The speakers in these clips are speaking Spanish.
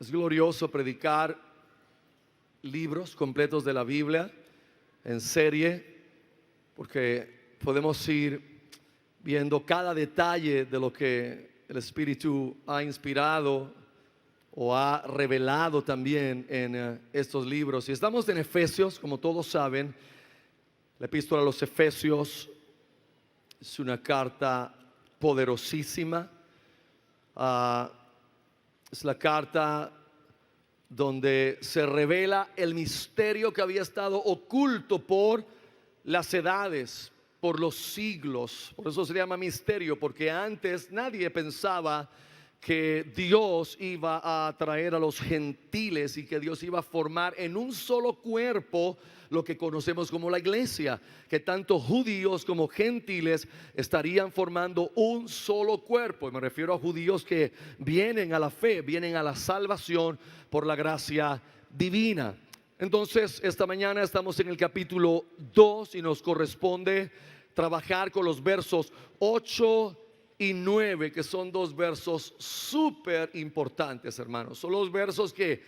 Es glorioso predicar libros completos de la Biblia en serie, porque podemos ir viendo cada detalle de lo que el Espíritu ha inspirado o ha revelado también en estos libros. Y estamos en Efesios, como todos saben. La epístola a los Efesios es una carta poderosísima. Es la carta donde se revela el misterio que había estado oculto por las edades, por los siglos. Por eso se llama misterio, porque antes nadie pensaba que Dios iba a traer a los gentiles y que Dios iba a formar en un solo cuerpo lo que conocemos como la iglesia, que tanto judíos como gentiles estarían formando un solo cuerpo. Y me refiero a judíos que vienen a la fe, vienen a la salvación por la gracia divina. Entonces, esta mañana estamos en el capítulo 2 y nos corresponde trabajar con los versos 8 y 9, que son dos versos súper importantes, hermanos. Son los versos que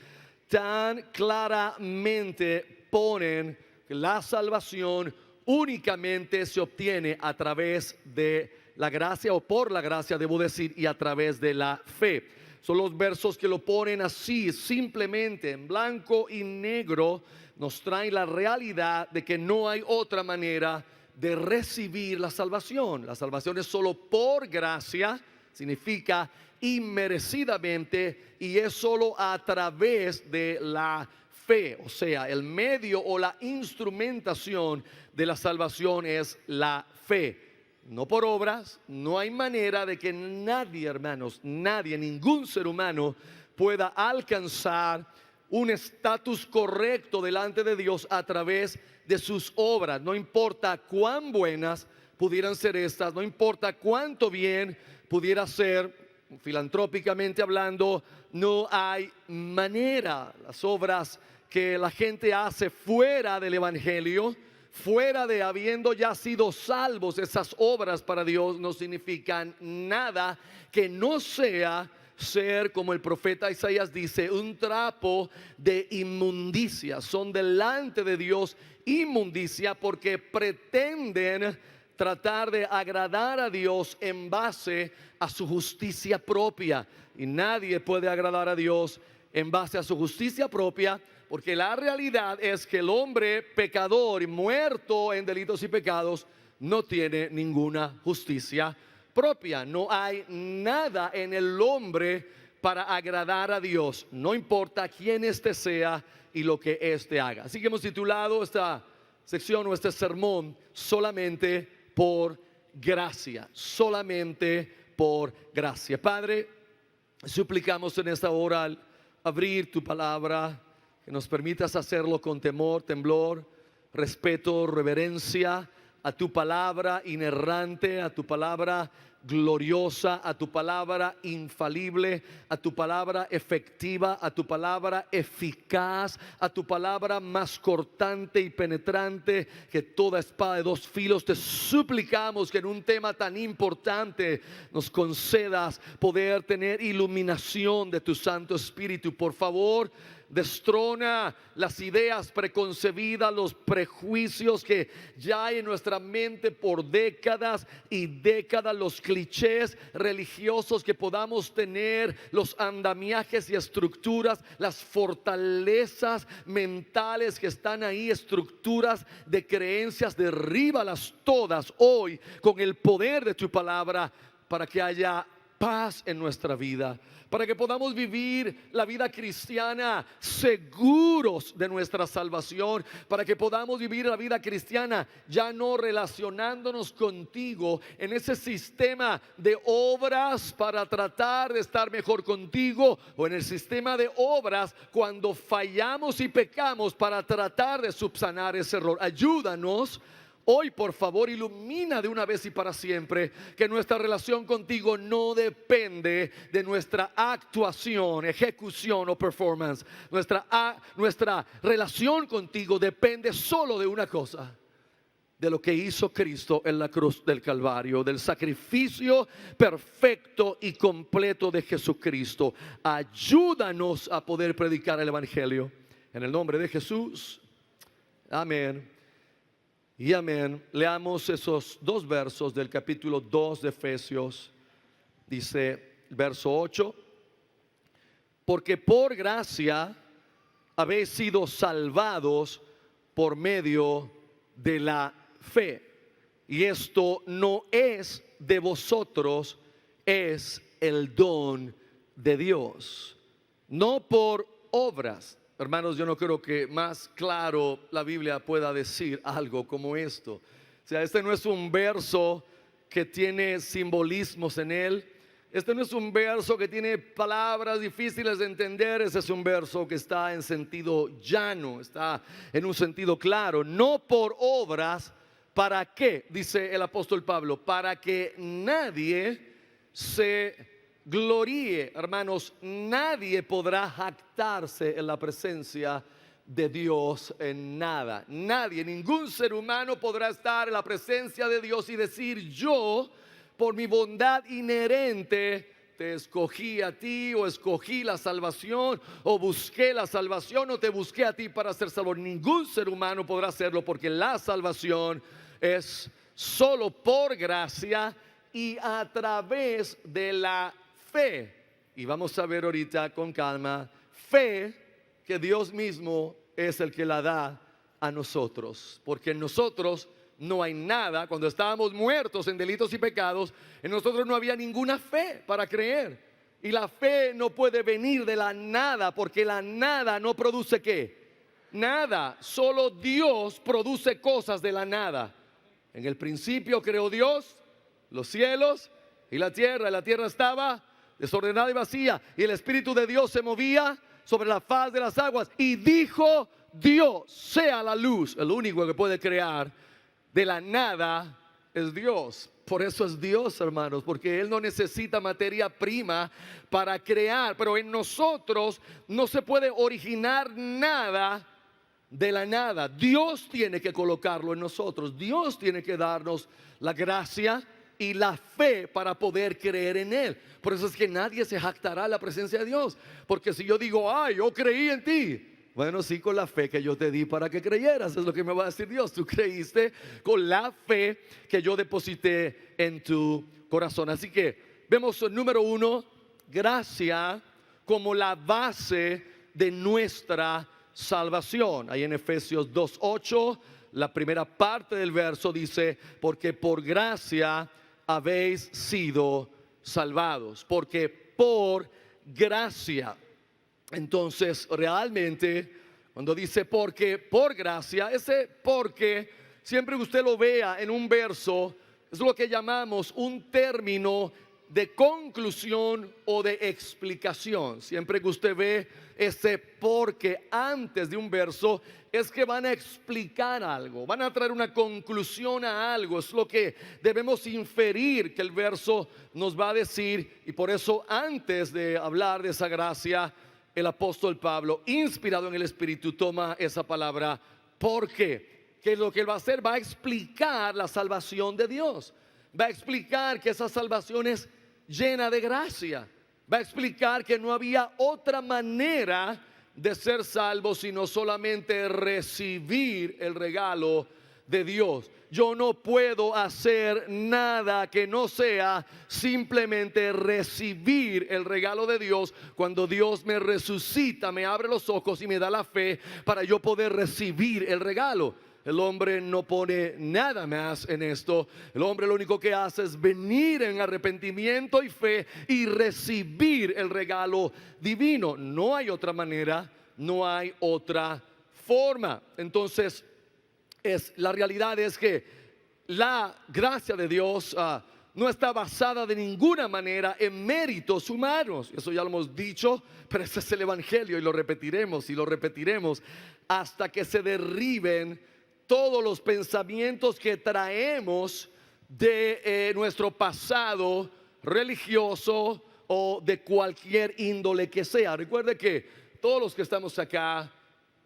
tan claramente ponen que la salvación únicamente se obtiene a través de la gracia, o por la gracia debo decir, y a través de la fe. Son los versos que lo ponen así, simplemente en blanco y negro. Nos traen la realidad de que no hay otra manera de recibir la salvación. La salvación es solo por gracia, significa inmerecidamente, y es solo a través de la fe. O sea, el medio o la instrumentación de la salvación es la fe. No por obras. No hay manera de que nadie, hermanos, nadie, ningún ser humano pueda alcanzar un estatus correcto delante de Dios a través de sus obras. No importa cuán buenas pudieran ser estas, no importa cuánto bien pudiera ser, filantrópicamente hablando, no hay manera. Las obras que la gente hace fuera del evangelio, fuera de habiendo ya sido salvos, esas obras para Dios no significan nada que no sea ser, como el profeta Isaías dice, un trapo de inmundicia. Son delante de Dios inmundicia porque pretenden tratar de agradar a Dios en base a su justicia propia. Y nadie puede agradar a Dios en base a su justicia propia, porque la realidad es que el hombre pecador y muerto en delitos y pecados no tiene ninguna justicia propia. No hay nada en el hombre para agradar a Dios, no importa quién éste sea y lo que éste haga. Así que hemos titulado esta sección o este sermón solamente por gracia, solamente por gracia. Padre, suplicamos en esta hora al abrir tu palabra, que nos permitas hacerlo con temor, temblor, respeto, reverencia a tu palabra inerrante, a tu palabra gloriosa, a tu palabra infalible, a tu palabra efectiva, a tu palabra eficaz, a tu palabra más cortante y penetrante que toda espada de dos filos. Te suplicamos que en un tema tan importante nos concedas poder tener iluminación de tu Santo Espíritu. Por favor, destrona las ideas preconcebidas, los prejuicios que ya hay en nuestra mente por décadas y décadas, los clichés religiosos que podamos tener, los andamiajes y estructuras, las fortalezas mentales que están ahí, estructuras de creencias. Derríbalas todas hoy con el poder de tu palabra, para que haya paz en nuestra vida, para que podamos vivir la vida cristiana seguros de nuestra salvación, para que podamos vivir la vida cristiana ya no relacionándonos contigo en ese sistema de obras para tratar de estar mejor contigo, o en el sistema de obras cuando fallamos y pecamos para tratar de subsanar ese error. Ayúdanos hoy, por favor, ilumina de una vez y para siempre que nuestra relación contigo no depende de nuestra actuación, ejecución o performance. Nuestra relación contigo depende solo de una cosa: de lo que hizo Cristo en la cruz del Calvario, del sacrificio perfecto y completo de Jesucristo. Ayúdanos a poder predicar el Evangelio. En el nombre de Jesús. Amén. Y amén. Leamos esos dos versos del capítulo 2 de Efesios. Dice verso 8. Porque por gracia habéis sido salvados por medio de la fe. Y esto no es de vosotros, es el don de Dios. No por obras. Hermanos, yo no creo que más claro la Biblia pueda decir algo como esto. O sea, este no es un verso que tiene simbolismos en él. Este no es un verso que tiene palabras difíciles de entender. Este es un verso que está en sentido llano, está en un sentido claro. No por obras. ¿Para qué? Dice el apóstol Pablo. Para que nadie se gloríe. Hermanos, nadie podrá jactarse en la presencia de Dios en nada. Nadie, ningún ser humano podrá estar en la presencia de Dios y decir: yo, por mi bondad inherente, te escogí a ti, o escogí la salvación, o busqué la salvación, o te busqué a ti para ser salvo. Ningún ser humano podrá hacerlo, porque la salvación es solo por gracia y a través de la fe. Y vamos a ver ahorita con calma, fe que Dios mismo es el que la da a nosotros, porque en nosotros no hay nada. Cuando estábamos muertos en delitos y pecados, en nosotros no había ninguna fe para creer. Y la fe no puede venir de la nada, porque la nada no produce ¿qué? Nada. Solo Dios produce cosas de la nada. En el principio creó Dios los cielos y la tierra. Y la tierra estaba desordenada y vacía, y el Espíritu de Dios se movía sobre la faz de las aguas. Y dijo Dios: sea la luz. El único que puede crear de la nada es Dios. Por eso es Dios, hermanos, porque Él no necesita materia prima para crear. Pero en nosotros no se puede originar nada de la nada. Dios tiene que colocarlo en nosotros. Dios tiene que darnos la gracia y la fe para poder creer en Él. Por eso es que nadie se jactará en la presencia de Dios. Porque si yo digo: ay, yo creí en ti. Bueno, sí, con la fe que yo te di para que creyeras, es lo que me va a decir Dios. Tú creíste con la fe que yo deposité en tu corazón. Así que vemos, número uno, gracia como la base de nuestra salvación. Ahí en Efesios 2:8, la primera parte del verso dice: porque por gracia habéis sido salvados. Porque por gracia. Entonces, realmente, cuando dice porque por gracia, ese porque, siempre que usted lo vea en un verso, es lo que llamamos un término de conclusión o de explicación. Siempre que usted ve ese porque antes de un verso, es que van a explicar algo, van a traer una conclusión a algo. Es lo que debemos inferir que el verso nos va a decir. Y por eso, antes de hablar de esa gracia, el apóstol Pablo, inspirado en el Espíritu, toma esa palabra porque, que lo que él va a hacer, va a explicar la salvación de Dios. Va a explicar que esa salvación es llena de gracia. Va a explicar que no había otra manera de ser salvo sino solamente recibir el regalo de Dios. Yo no puedo hacer nada que no sea simplemente recibir el regalo de Dios. Cuando Dios me resucita, me abre los ojos y me da la fe para yo poder recibir el regalo. El hombre no pone nada más en esto. El hombre lo único que hace es venir en arrepentimiento y fe y recibir el regalo divino. No hay otra manera, no hay otra forma. Entonces, la realidad es que la gracia de Dios no está basada de ninguna manera en méritos humanos. Eso ya lo hemos dicho, pero ese es el Evangelio, y lo repetiremos hasta que se derriben todos los pensamientos que traemos de nuestro pasado religioso o de cualquier índole que sea. Recuerde que todos los que estamos acá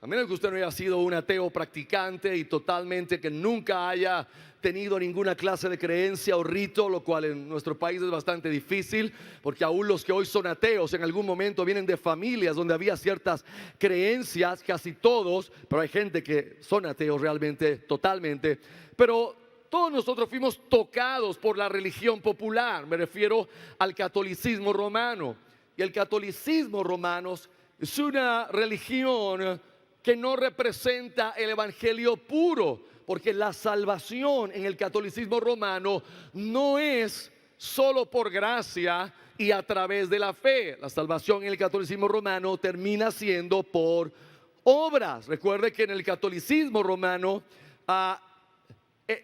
A menos que usted no haya sido un ateo practicante y totalmente que nunca haya tenido ninguna clase de creencia o rito, lo cual en nuestro país es bastante difícil, porque aún los que hoy son ateos en algún momento vienen de familias donde había ciertas creencias, casi todos, pero hay gente que son ateos realmente, totalmente. Pero todos nosotros fuimos tocados por la religión popular, me refiero al catolicismo romano. Y el catolicismo romano es una religión que no representa el evangelio puro, porque la salvación en el catolicismo romano no es solo por gracia y a través de la fe. La salvación en el catolicismo romano termina siendo por obras. Recuerde que en el catolicismo romano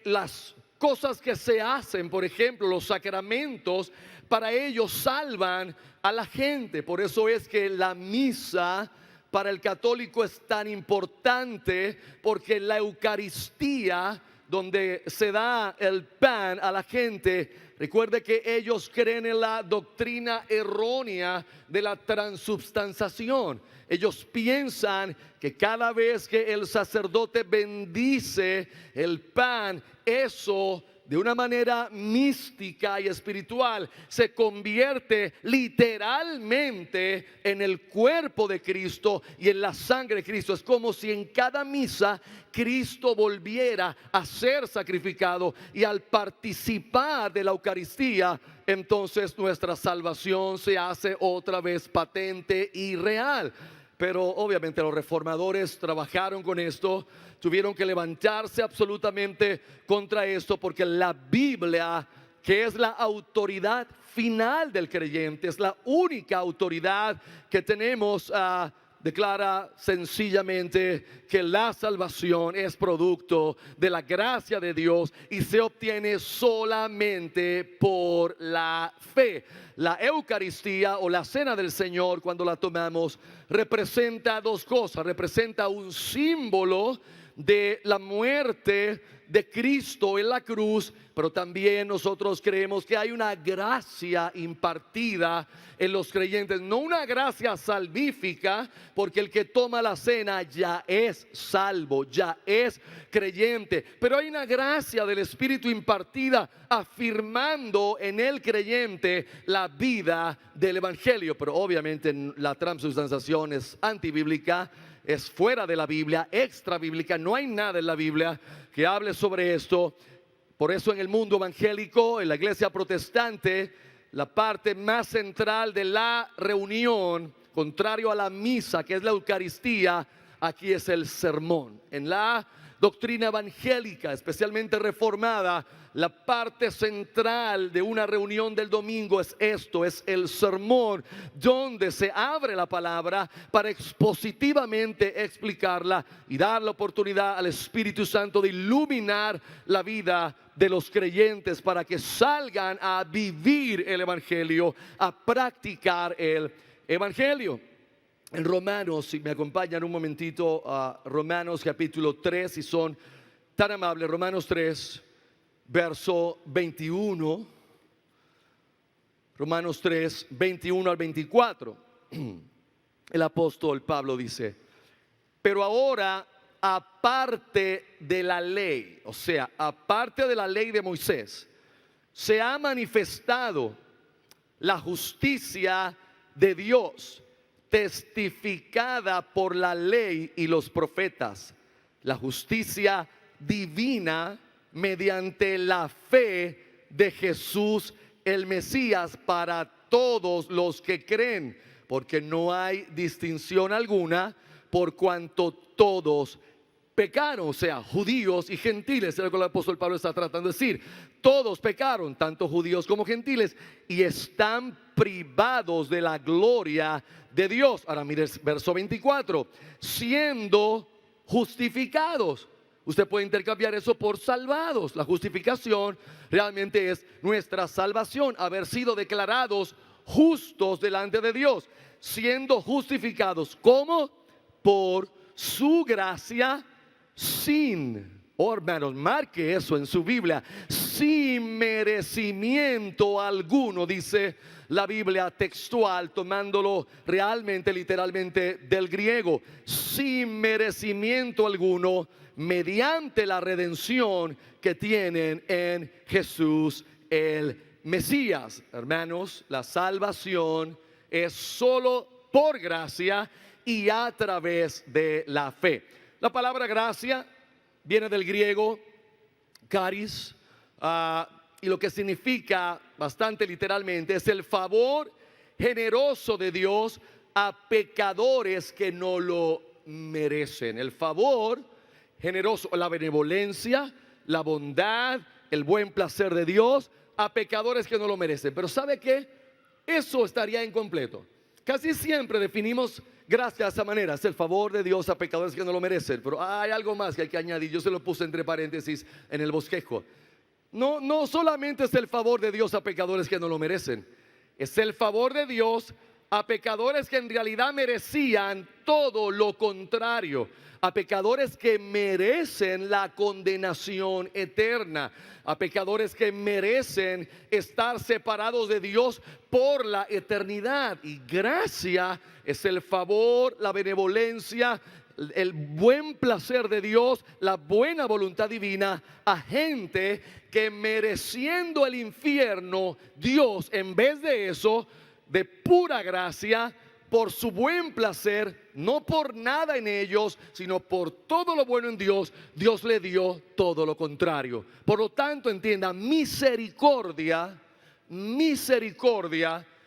las cosas que se hacen, por ejemplo, los sacramentos, para ellos salvan a la gente. Por eso es que la misa para el católico es tan importante, porque la Eucaristía, donde se da el pan a la gente, recuerde que ellos creen en la doctrina errónea de la transubstanciación. Ellos piensan que cada vez que el sacerdote bendice el pan, eso de una manera mística y espiritual se convierte literalmente en el cuerpo de Cristo y en la sangre de Cristo. Es como si en cada misa Cristo volviera a ser sacrificado, y al participar de la Eucaristía, entonces nuestra salvación se hace otra vez patente y real. Pero obviamente los reformadores trabajaron con esto, tuvieron que levantarse absolutamente contra esto, porque la Biblia, que es la autoridad final del creyente, es la única autoridad que tenemos, declara sencillamente que la salvación es producto de la gracia de Dios y se obtiene solamente por la fe. La Eucaristía o la Cena del Señor, cuando la tomamos, representa dos cosas. Representa un símbolo de la muerte de Cristo en la cruz, pero también nosotros creemos que hay una gracia impartida en los creyentes, no una gracia salvífica, porque el que toma la cena ya es salvo, ya es creyente, pero hay una gracia del Espíritu impartida, afirmando en el creyente la vida del Evangelio. Pero obviamente la transubstanciación es antibíblica, es fuera de la Biblia, extra bíblica. No hay nada en la Biblia que hable sobre esto. Por eso en el mundo evangélico, en la iglesia protestante, la parte más central de la reunión, contrario a la misa, que es la Eucaristía, aquí es el sermón. En la doctrina evangélica, especialmente reformada, la parte central de una reunión del domingo es esto, es el sermón, donde se abre la palabra para expositivamente explicarla y dar la oportunidad al Espíritu Santo de iluminar la vida de los creyentes para que salgan a vivir el Evangelio, a practicar el Evangelio. En Romanos, si me acompañan un momentito a Romanos capítulo 3, si son tan amables, Romanos 3, verso 21, Romanos 3, 21 al 24, el apóstol Pablo dice: pero ahora, aparte de la ley, o sea, aparte de la ley de Moisés, se ha manifestado la justicia de Dios, testificada por la ley y los profetas, la justicia divina mediante la fe de Jesús el Mesías para todos los que creen, porque no hay distinción alguna, por cuanto todos pecaron, o sea, judíos y gentiles. Es lo que el apóstol Pablo está tratando de decir. Todos pecaron, tanto judíos como gentiles, y están privados de la gloria de Dios. Ahora mire el verso 24, siendo justificados. Usted puede intercambiar eso por salvados. La justificación realmente es nuestra salvación, haber sido declarados justos delante de Dios, siendo justificados. ¿Cómo? Por su gracia, sin, hermanos, marque eso en su Biblia, sin merecimiento alguno, dice la Biblia textual, tomándolo realmente, literalmente del griego, sin merecimiento alguno, mediante la redención que tienen en Jesús el Mesías. Hermanos, la salvación es solo por gracia y a través de la fe. La palabra gracia viene del griego charis, y lo que significa bastante literalmente es el favor generoso de Dios a pecadores que no lo merecen. El favor generoso, la benevolencia, la bondad, el buen placer de Dios a pecadores que no lo merecen. Pero ¿sabe qué? Eso estaría incompleto. Casi siempre definimos gracia de esa manera, es el favor de Dios a pecadores que no lo merecen. Pero hay algo más que hay que añadir. Yo se lo puse entre paréntesis en el bosquejo. No solamente es el favor de Dios a pecadores que no lo merecen, es el favor de Dios a pecadores que en realidad merecían todo lo contrario, a pecadores que merecen la condenación eterna, a pecadores que merecen estar separados de Dios por la eternidad. Y gracia es el favor, la benevolencia, el buen placer de Dios, la buena voluntad divina a gente que mereciendo el infierno, Dios en vez de eso, de pura gracia, por su buen placer, no por nada en ellos, sino por todo lo bueno en Dios, Dios le dio todo lo contrario. Por lo tanto, entienda, misericordia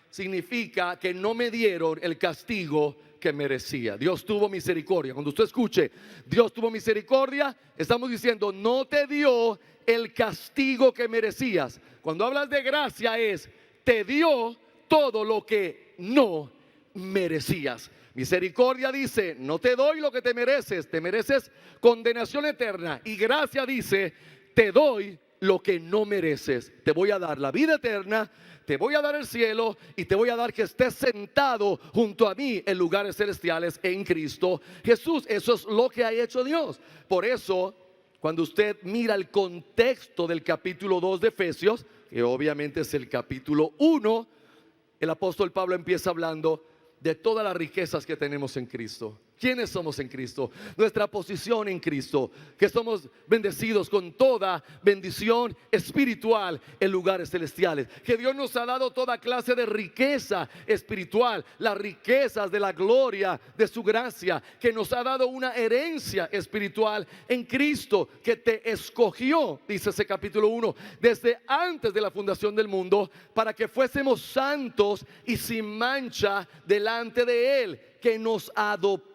significa que no me dieron el castigo que merecía. Dios tuvo misericordia. Cuando usted escuche Dios tuvo misericordia, estamos diciendo no te dio el castigo que merecías. Cuando hablas de gracia es te dio todo lo que no merecías. Misericordia dice no te doy lo que te mereces condenación eterna. Y gracia dice te doy lo que no mereces, te voy a dar la vida eterna, te voy a dar el cielo y te voy a dar que estés sentado junto a mí en lugares celestiales en Cristo Jesús. Eso es lo que ha hecho Dios. Por eso, cuando usted mira el contexto del capítulo 2 de Efesios, que obviamente es el capítulo 1, el apóstol Pablo empieza hablando de todas las riquezas que tenemos en Cristo. ¿Quiénes somos en Cristo? Nuestra posición en Cristo, que somos bendecidos con toda bendición espiritual en lugares celestiales, que Dios nos ha dado toda clase de riqueza espiritual, las riquezas de la gloria de su gracia, que nos ha dado una herencia espiritual en Cristo, que te escogió, dice ese capítulo 1, desde antes de la fundación del mundo, para que fuésemos santos y sin mancha delante de Él, que nos adoptó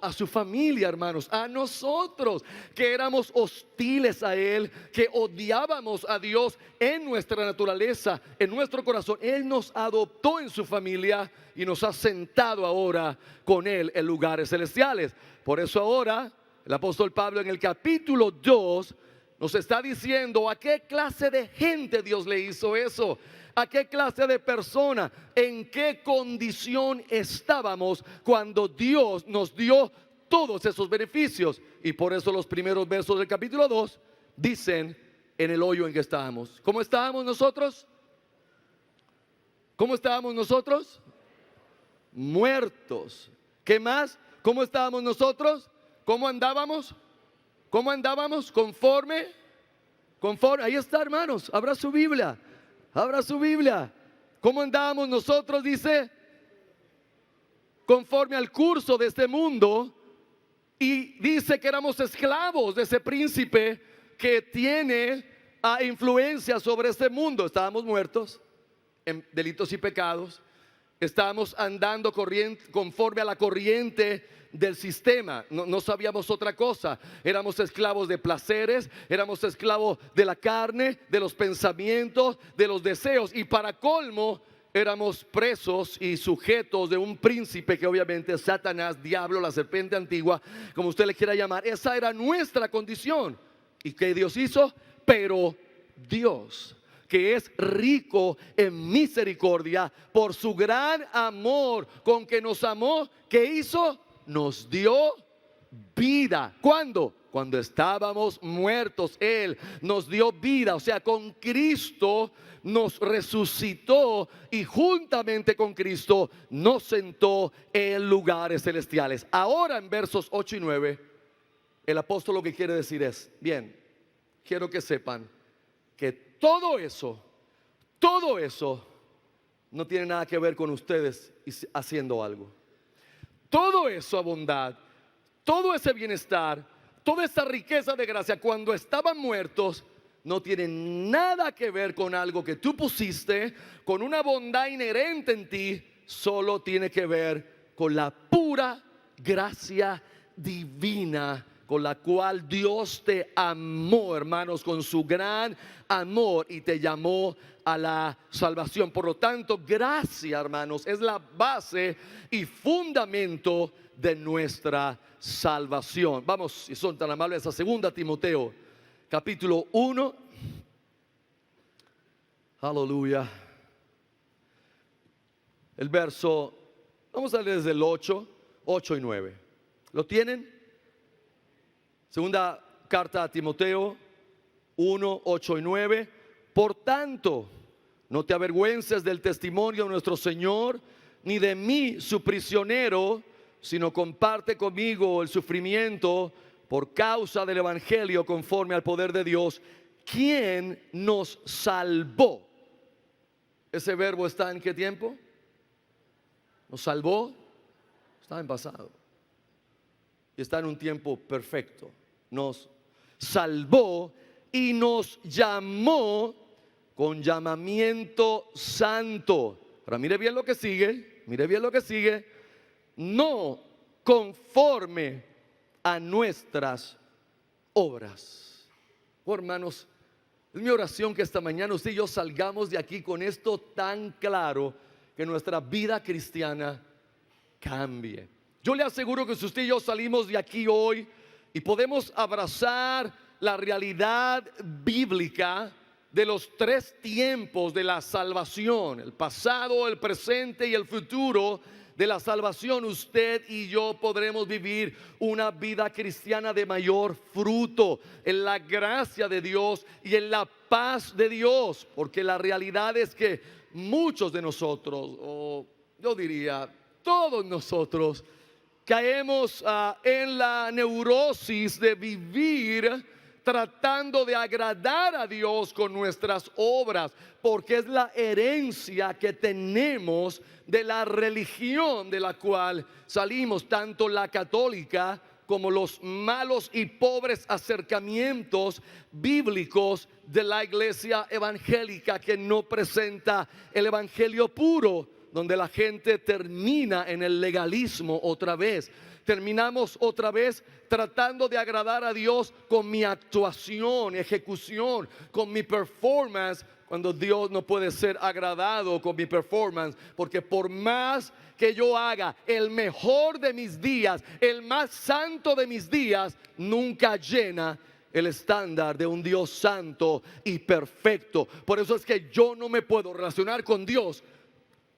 a su familia, hermanos, a nosotros que éramos hostiles a Él, que odiábamos a Dios en nuestra naturaleza, en nuestro corazón. Él nos adoptó en su familia y nos ha sentado ahora con Él en lugares celestiales. Por eso ahora el apóstol Pablo en el capítulo 2 nos está diciendo a qué clase de gente Dios le hizo eso. ¿A qué clase de persona? ¿En qué condición estábamos cuando Dios nos dio todos esos beneficios? Y por eso los primeros versos del capítulo 2 dicen en el hoyo en que estábamos. ¿Cómo estábamos nosotros? ¿Cómo estábamos nosotros? Muertos. ¿Qué más? ¿Cómo estábamos nosotros? ¿Cómo andábamos? ¿Cómo andábamos? Conforme. Ahí está, hermanos. Abra su Biblia. Abra su Biblia. ¿Cómo andábamos nosotros? Dice, conforme al curso de este mundo. Y dice que éramos esclavos de ese príncipe que tiene influencia sobre este mundo. Estábamos muertos en delitos y pecados. Estábamos andando conforme a la corriente del sistema. No sabíamos otra cosa. Éramos esclavos de placeres, éramos esclavos de la carne, de los pensamientos, de los deseos. Y para colmo, éramos presos y sujetos de un príncipe que obviamente es Satanás, diablo, la serpiente antigua, como usted le quiera llamar. Esa era nuestra condición. ¿Y qué Dios hizo? Pero Dios, que es rico en misericordia, por su gran amor con que nos amó, ¿qué hizo? Nos dio vida. ¿Cuándo? cuando estábamos muertos, Él nos dio vida. O sea, con Cristo nos resucitó y juntamente con Cristo nos sentó en lugares celestiales. Ahora en versos 8 y 9, el apóstol lo que quiere decir es, bien, quiero que sepan que todo eso no tiene nada que ver con ustedes haciendo algo. Todo eso, bondad, todo ese bienestar, toda esa riqueza de gracia, cuando estaban muertos, no tiene nada que ver con algo que tú pusiste, con una bondad inherente en ti. Solo tiene que ver con la pura gracia divina con la cual Dios te amó, hermanos, con su gran amor, y te llamó a la salvación. Por lo tanto, gracia, hermanos, es la base y fundamento de nuestra salvación. Vamos, si son tan amables, a 2 Timoteo capítulo 1. Aleluya. El verso, vamos a leer desde el 8 y 9. ¿Lo tienen? Segunda carta a Timoteo 1, 8 y 9. Por tanto, no te avergüences del testimonio de nuestro Señor, ni de mí su prisionero, sino comparte conmigo el sufrimiento por causa del evangelio, conforme al poder de Dios, quien nos salvó. Ese verbo está en ¿qué tiempo? Nos salvó, está en pasado, y está en un tiempo perfecto. Nos salvó y nos llamó con llamamiento santo. Ahora mire bien lo que sigue, mire bien lo que sigue. No conforme a nuestras obras. Oh, hermanos, es mi oración que esta mañana usted y yo salgamos de aquí con esto tan claro, que nuestra vida cristiana cambie. Yo le aseguro que si usted y yo salimos de aquí hoy y podemos abrazar la realidad bíblica de los 3 tiempos de la salvación, el pasado, el presente y el futuro de la salvación, usted y yo podremos vivir una vida cristiana de mayor fruto en la gracia de Dios y en la paz de Dios, porque la realidad es que muchos de nosotros, o yo diría todos nosotros, caemos en la neurosis de vivir tratando de agradar a Dios con nuestras obras, porque es la herencia que tenemos de la religión de la cual salimos, tanto la católica como los malos y pobres acercamientos bíblicos de la iglesia evangélica, que no presenta el evangelio puro, donde la gente termina en el legalismo otra vez. Terminamos otra vez tratando de agradar a Dios con mi actuación, ejecución, con mi performance, cuando Dios no puede ser agradado con mi performance, porque por más que yo haga el mejor de mis días, el más santo de mis días, nunca llena el estándar de un Dios santo y perfecto. Por eso es que yo no me puedo relacionar con Dios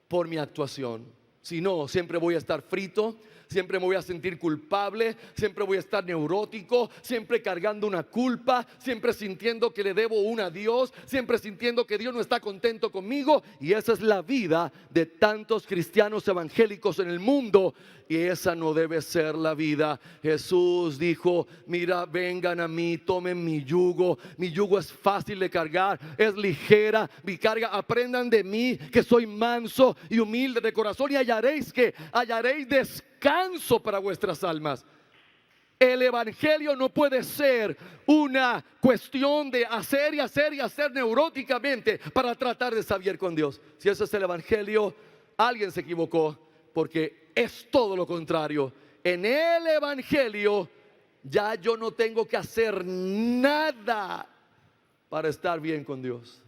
por mi actuación. Si no, siempre voy a estar frito, siempre me voy a sentir culpable, siempre voy a estar neurótico, siempre cargando una culpa, siempre sintiendo que le debo una a Dios, siempre sintiendo que Dios no está contento conmigo. Y esa es la vida de tantos cristianos evangélicos en el mundo, y esa no debe ser la vida. Jesús dijo: mira, vengan a mí, tomen mi yugo es fácil de cargar, es ligera mi carga, aprendan de mí que soy manso y humilde de corazón, y hallaréis descanso para vuestras almas. El evangelio no puede ser una cuestión de hacer y hacer y hacer neuróticamente para tratar de saber con Dios. Si ese es el evangelio, alguien se equivocó, porque es todo lo contrario. En el evangelio ya yo no tengo que hacer nada para estar bien con Dios.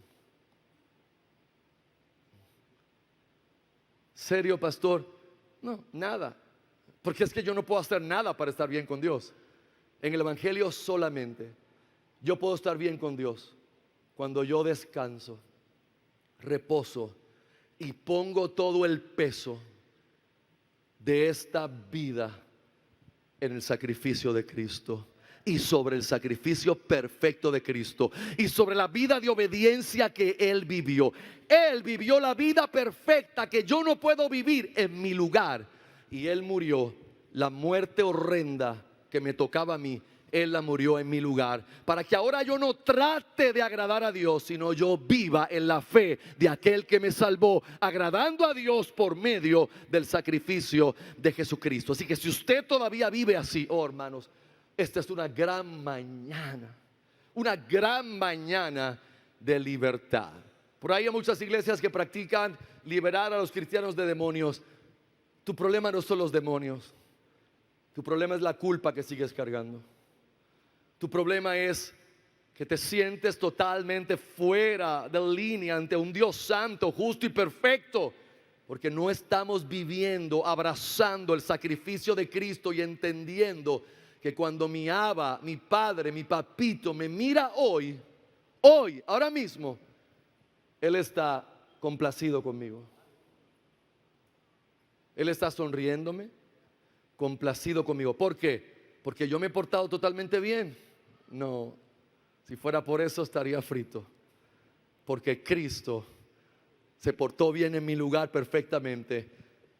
¿Serio, pastor? No, nada. Porque es que yo no puedo hacer nada para estar bien con Dios. En el evangelio solamente yo puedo estar bien con Dios cuando yo descanso, reposo y pongo todo el peso de esta vida en el sacrificio de Cristo. y sobre el sacrificio perfecto de Cristo y sobre la vida de obediencia que Él vivió. Él vivió la vida perfecta que yo no puedo vivir en mi lugar, y Él murió la muerte horrenda que me tocaba a mí. Él la murió en mi lugar, para que ahora yo no trate de agradar a Dios, sino yo viva en la fe de aquel que me salvó, agradando a Dios por medio del sacrificio de Jesucristo. Así que si usted todavía vive así, oh hermanos, esta es una gran mañana de libertad. Por ahí hay muchas iglesias que practican liberar a los cristianos de demonios. Tu problema no son los demonios, tu problema es la culpa que sigues cargando. Tu problema es que te sientes totalmente fuera de línea ante un Dios santo, justo y perfecto, porque no estamos viviendo, abrazando el sacrificio de Cristo y entendiendo que cuando mi Abba, mi Padre, mi Papito me mira hoy, ahora mismo, Él está complacido conmigo. Él está sonriéndome, complacido conmigo. ¿Por qué? Porque yo me he portado totalmente bien. No, si fuera por eso estaría frito. Porque Cristo se portó bien en mi lugar perfectamente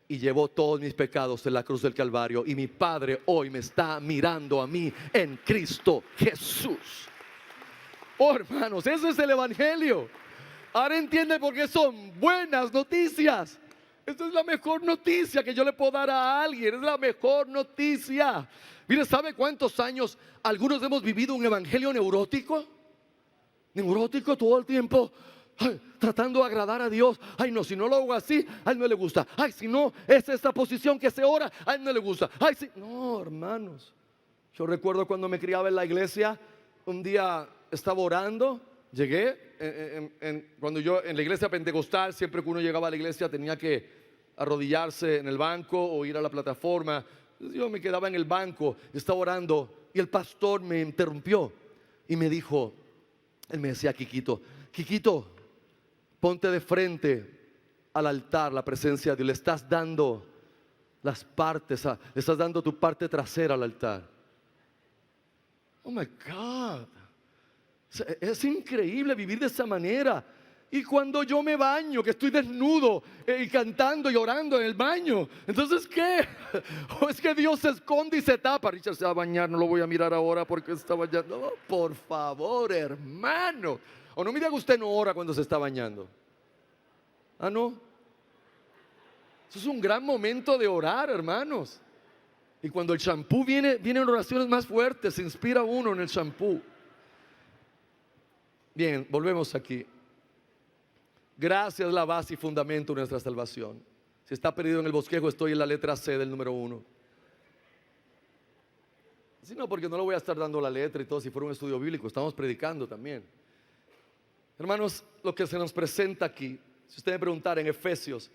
y llevó todos mis pecados en la cruz del Calvario. Y mi Padre hoy me está mirando a mí en Cristo Jesús. Oh hermanos, ese es el Evangelio. Ahora entiende por qué son buenas noticias. Esta es la mejor noticia que yo le puedo dar a alguien. Es la mejor noticia. Mire, ¿sabe cuántos años algunos hemos vivido un evangelio neurótico? Neurótico todo el tiempo. Ay, tratando de agradar a Dios. Ay, no, si no lo hago así, a Él no le gusta. Ay, si no es esta posición que se ora, a Él no le gusta. Ay, si no, hermanos. Yo recuerdo cuando me criaba en la iglesia, un día estaba orando. Llegué, cuando yo en la iglesia pentecostal, siempre que uno llegaba a la iglesia tenía que arrodillarse en el banco o ir a la plataforma. Yo me quedaba en el banco, estaba orando y el pastor me interrumpió y me dijo, él me decía, Quiquito, ponte de frente al altar, la presencia de Dios. Le estás dando las partes, le estás dando tu parte trasera al altar. Oh my God. Es increíble vivir de esa manera. Y cuando yo me baño, que estoy desnudo y cantando y orando en el baño, entonces ¿qué? ¿O es que Dios se esconde y se tapa? Richard se va a bañar, no lo voy a mirar ahora porque está bañando. No, por favor, hermano. O no me diga que usted no ora cuando se está bañando. Ah, no. Eso es un gran momento de orar, hermanos. Y cuando el champú vienen oraciones más fuertes, se inspira uno en el champú. Bien, volvemos aquí. Gracia es la base y fundamento de nuestra salvación. Si está perdido en el bosquejo, estoy en la letra C del número 1. Si no, porque no le voy a estar dando la letra y todo. Si fuera un estudio bíblico, estamos predicando también. Hermanos, lo que se nos presenta aquí, si usted me preguntara en Efesios,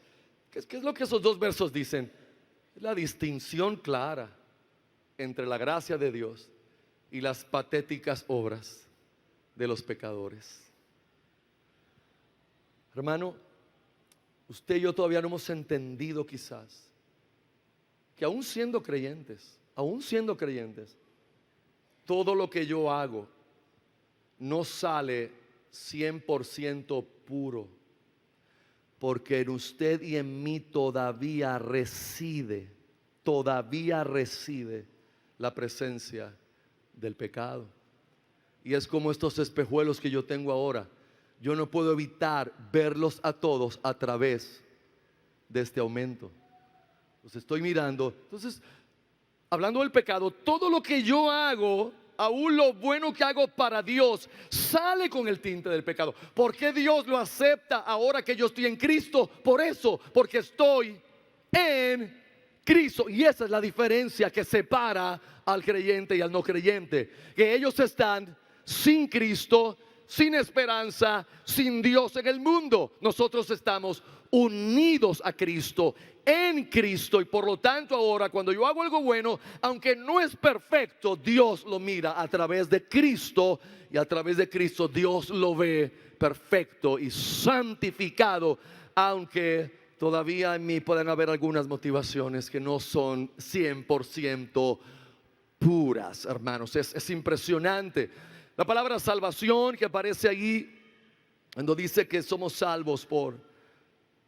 ¿qué es lo que esos dos versos dicen? Es la distinción clara entre la gracia de Dios y las patéticas obras de los pecadores. Hermano, usted y yo todavía no hemos entendido quizás que aún siendo creyentes, todo lo que yo hago no sale 100% puro, porque en usted y en mí todavía reside la presencia del pecado. Y es como estos espejuelos que yo tengo ahora. Yo no puedo evitar verlos a todos a través de este aumento. Los estoy mirando. Entonces, hablando del pecado, todo lo que yo hago, aún lo bueno que hago para Dios, sale con el tinte del pecado. ¿Por qué Dios lo acepta ahora que yo estoy en Cristo? Por eso, porque estoy en Cristo. Y esa es la diferencia que separa al creyente y al no creyente. Que ellos están sin Cristo, sin esperanza, sin Dios en el mundo. Nosotros estamos unidos a Cristo, en Cristo, y por lo tanto ahora cuando yo hago algo bueno, aunque no es perfecto, Dios lo mira a través de Cristo, y a través de Cristo Dios lo ve perfecto y santificado, aunque todavía en mí pueden haber algunas motivaciones que no son 100% puras, hermanos. Es impresionante. La palabra salvación que aparece allí, cuando dice que somos salvos por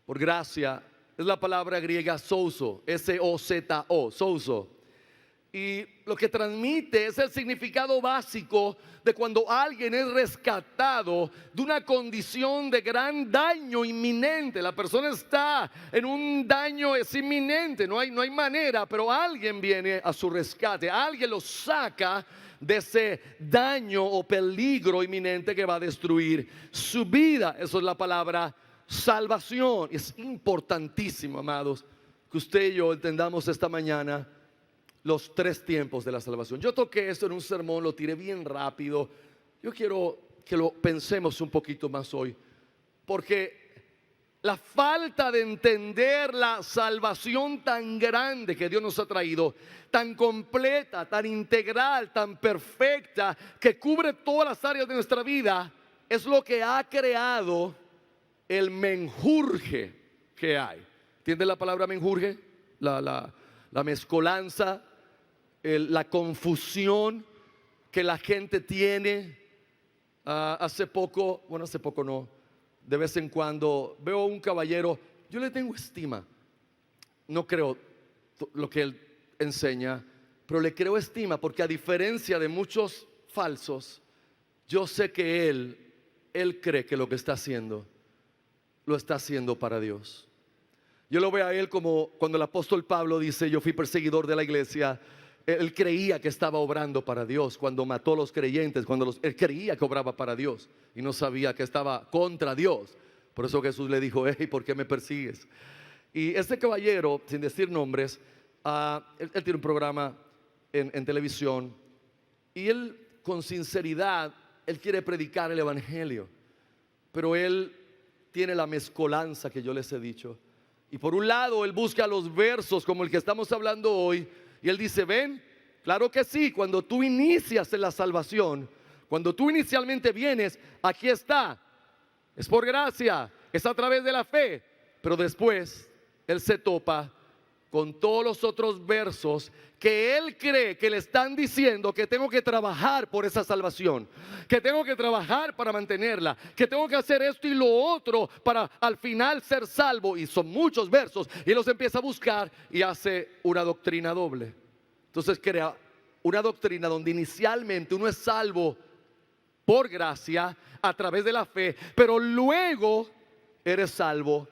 gracia, es la palabra griega sozo, S-O-Z-O, sozo. Y lo que transmite es el significado básico de cuando alguien es rescatado de una condición de gran daño inminente. La persona está en un daño, es inminente, no hay manera, pero alguien viene a su rescate, alguien lo saca de ese daño o peligro inminente que va a destruir su vida. Eso es la palabra salvación. Es importantísimo, amados, que usted y yo entendamos esta mañana los tres tiempos de la salvación. Yo toqué esto en un sermón, lo tiré bien rápido. Yo quiero que lo pensemos un poquito más hoy, porque la falta de entender la salvación tan grande que Dios nos ha traído, tan completa, tan integral, tan perfecta, que cubre todas las áreas de nuestra vida, es lo que ha creado el menjurje que hay. ¿Entiende la palabra menjurje? La mezcolanza, la confusión que la gente tiene. Hace poco no, de vez en cuando veo a un caballero, yo le tengo estima, no creo lo que él enseña, pero le creo estima porque a diferencia de muchos falsos, yo sé que él cree que lo que está haciendo, lo está haciendo para Dios. Yo lo veo a él como cuando el apóstol Pablo dice: yo fui perseguidor de la iglesia. Él creía que estaba obrando para Dios cuando mató a los creyentes, él creía que obraba para Dios y no sabía que estaba contra Dios. Por eso Jesús le dijo: hey, ¿por qué me persigues? Y este caballero, sin decir nombres, él tiene un programa en televisión y él, con sinceridad, él quiere predicar el evangelio, pero él tiene la mezcolanza que yo les he dicho. Y por un lado él busca los versos como el que estamos hablando hoy, y él dice: ven, claro que sí, cuando tú inicias en la salvación, cuando tú inicialmente vienes, aquí está, es por gracia, es a través de la fe. Pero después él se topa con todos los otros versos que él cree que le están diciendo que tengo que trabajar por esa salvación, que tengo que trabajar para mantenerla, que tengo que hacer esto y lo otro para al final ser salvo. Y son muchos versos y él los empieza a buscar y hace una doctrina doble. Entonces crea una doctrina donde inicialmente uno es salvo por gracia a través de la fe, pero luego eres salvo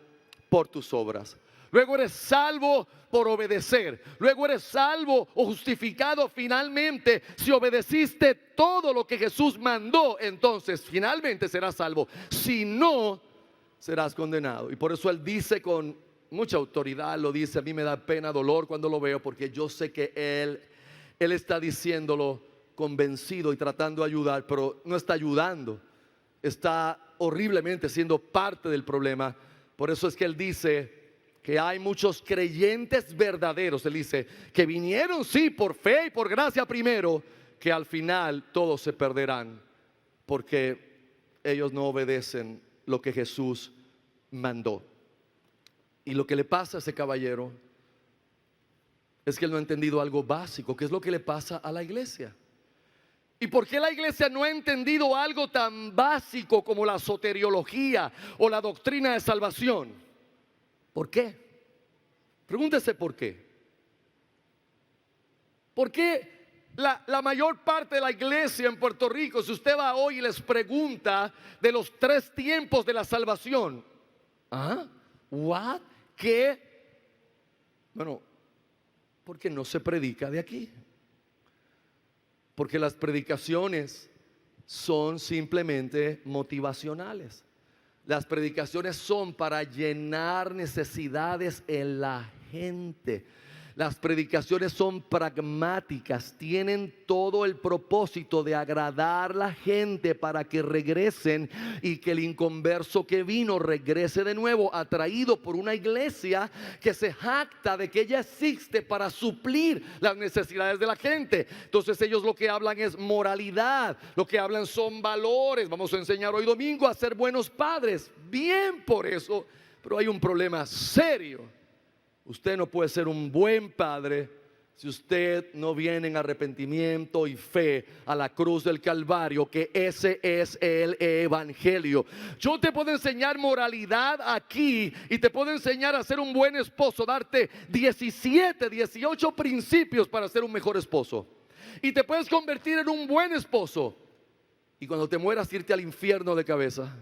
por tus obras. Luego eres salvo por obedecer. Luego eres salvo o justificado finalmente. Si obedeciste todo lo que Jesús mandó, entonces finalmente serás salvo. Si no, serás condenado. Y por eso él dice con mucha autoridad, lo dice: a mí me da pena, dolor cuando lo veo, porque yo sé que él está diciéndolo convencido y tratando de ayudar, pero no está ayudando. Está horriblemente siendo parte del problema. Por eso es que él dice que hay muchos creyentes verdaderos, él dice, que vinieron sí por fe y por gracia primero, que al final todos se perderán porque ellos no obedecen lo que Jesús mandó. Y lo que le pasa a ese caballero es que él no ha entendido algo básico, que es lo que le pasa a la iglesia. ¿Y por qué la iglesia no ha entendido algo tan básico como la soteriología o la doctrina de salvación? ¿Por qué? Pregúntese por qué. ¿Por qué la mayor parte de la iglesia en Puerto Rico, si usted va hoy y les pregunta de los tres tiempos de la salvación? ¿What? ¿Qué? Bueno, porque no se predica de aquí. Porque las predicaciones son simplemente motivacionales. Las predicaciones son para llenar necesidades en la gente. Las predicaciones son pragmáticas, tienen todo el propósito de agradar a la gente para que regresen y que el inconverso que vino regrese de nuevo, atraído por una iglesia que se jacta de que ella existe para suplir las necesidades de la gente. Entonces ellos lo que hablan es moralidad, lo que hablan son valores. Vamos a enseñar hoy domingo a ser buenos padres, bien por eso, pero hay un problema serio. Usted no puede ser un buen padre si usted no viene en arrepentimiento y fe a la cruz del Calvario, que ese es el evangelio. Yo te puedo enseñar moralidad aquí y te puedo enseñar a ser un buen esposo, darte 17, 18 principios para ser un mejor esposo. Y te puedes convertir en un buen esposo. Y cuando te mueras, irte al infierno de cabeza,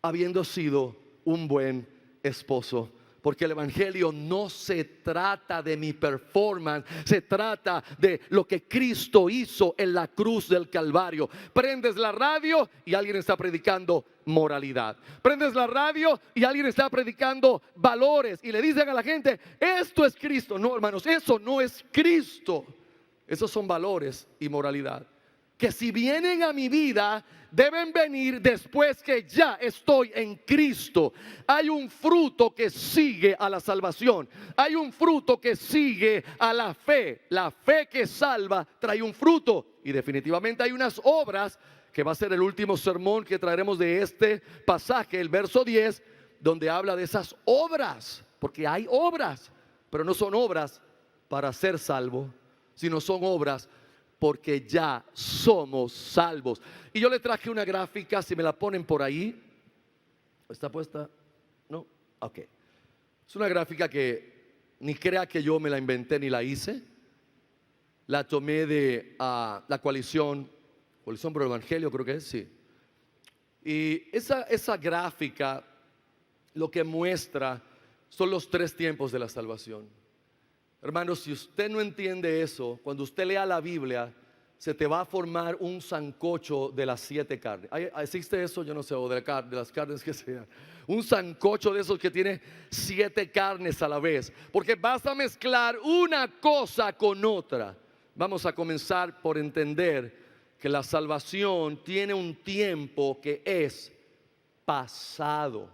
habiendo sido un buen esposo. Porque el evangelio no se trata de mi performance, se trata de lo que Cristo hizo en la cruz del Calvario. Prendes la radio y alguien está predicando moralidad. Prendes la radio y alguien está predicando valores y le dicen a la gente, esto es Cristo. No, hermanos, eso no es Cristo. Esos son valores y moralidad, que si vienen a mi vida, deben venir después que ya estoy en Cristo. Hay un fruto que sigue a la salvación. Hay un fruto que sigue a la fe. La fe que salva trae un fruto. Y definitivamente hay unas obras, que va a ser el último sermón que traeremos de este pasaje, el verso 10, donde habla de esas obras. Porque hay obras, pero no son obras para ser salvo, sino son obras porque ya somos salvos. Y yo le traje una gráfica, si me la ponen por ahí. ¿Está puesta? ¿No? Ok. Es una gráfica que ni crea que yo me la inventé ni la hice. La tomé de la coalición por el Evangelio, creo que es, sí. Y esa gráfica lo que muestra son los 3 tiempos de la salvación. Hermanos, si usted no entiende eso, cuando usted lea la Biblia, se te va a formar un sancocho de las 7 carnes. ¿Existe eso? Yo no sé, o de las carnes que sean. Un sancocho de esos que tiene 7 carnes a la vez. Porque vas a mezclar una cosa con otra. Vamos a comenzar por entender que la salvación tiene un tiempo que es pasado.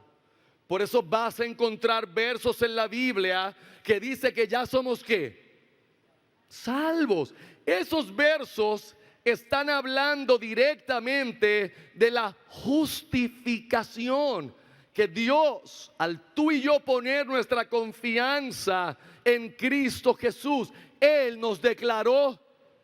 Por eso vas a encontrar versos en la Biblia que dice que ya somos ¿qué? Salvos. Esos versos están hablando directamente de la justificación. Que Dios, al tú y yo poner nuestra confianza en Cristo Jesús, Él nos declaró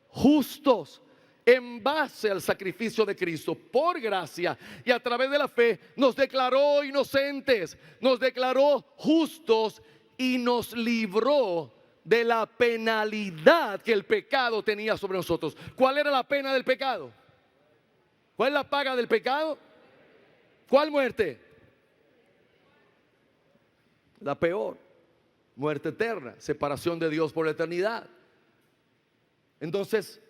justos. En base al sacrificio de Cristo, por gracia y a través de la fe, nos declaró inocentes, nos declaró justos y nos libró de la penalidad que el pecado tenía sobre nosotros. ¿Cuál era la pena del pecado? ¿Cuál es la paga del pecado? ¿Cuál muerte? La peor, muerte eterna, separación de Dios por la eternidad. Entonces,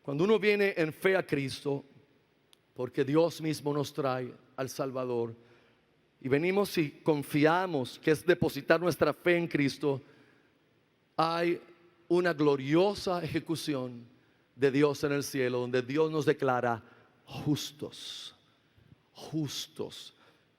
cuando uno viene en fe a Cristo, porque Dios mismo nos trae al Salvador, y venimos y confiamos que es depositar nuestra fe en Cristo, hay una gloriosa ejecución de Dios en el cielo, donde Dios nos declara justos. Justos.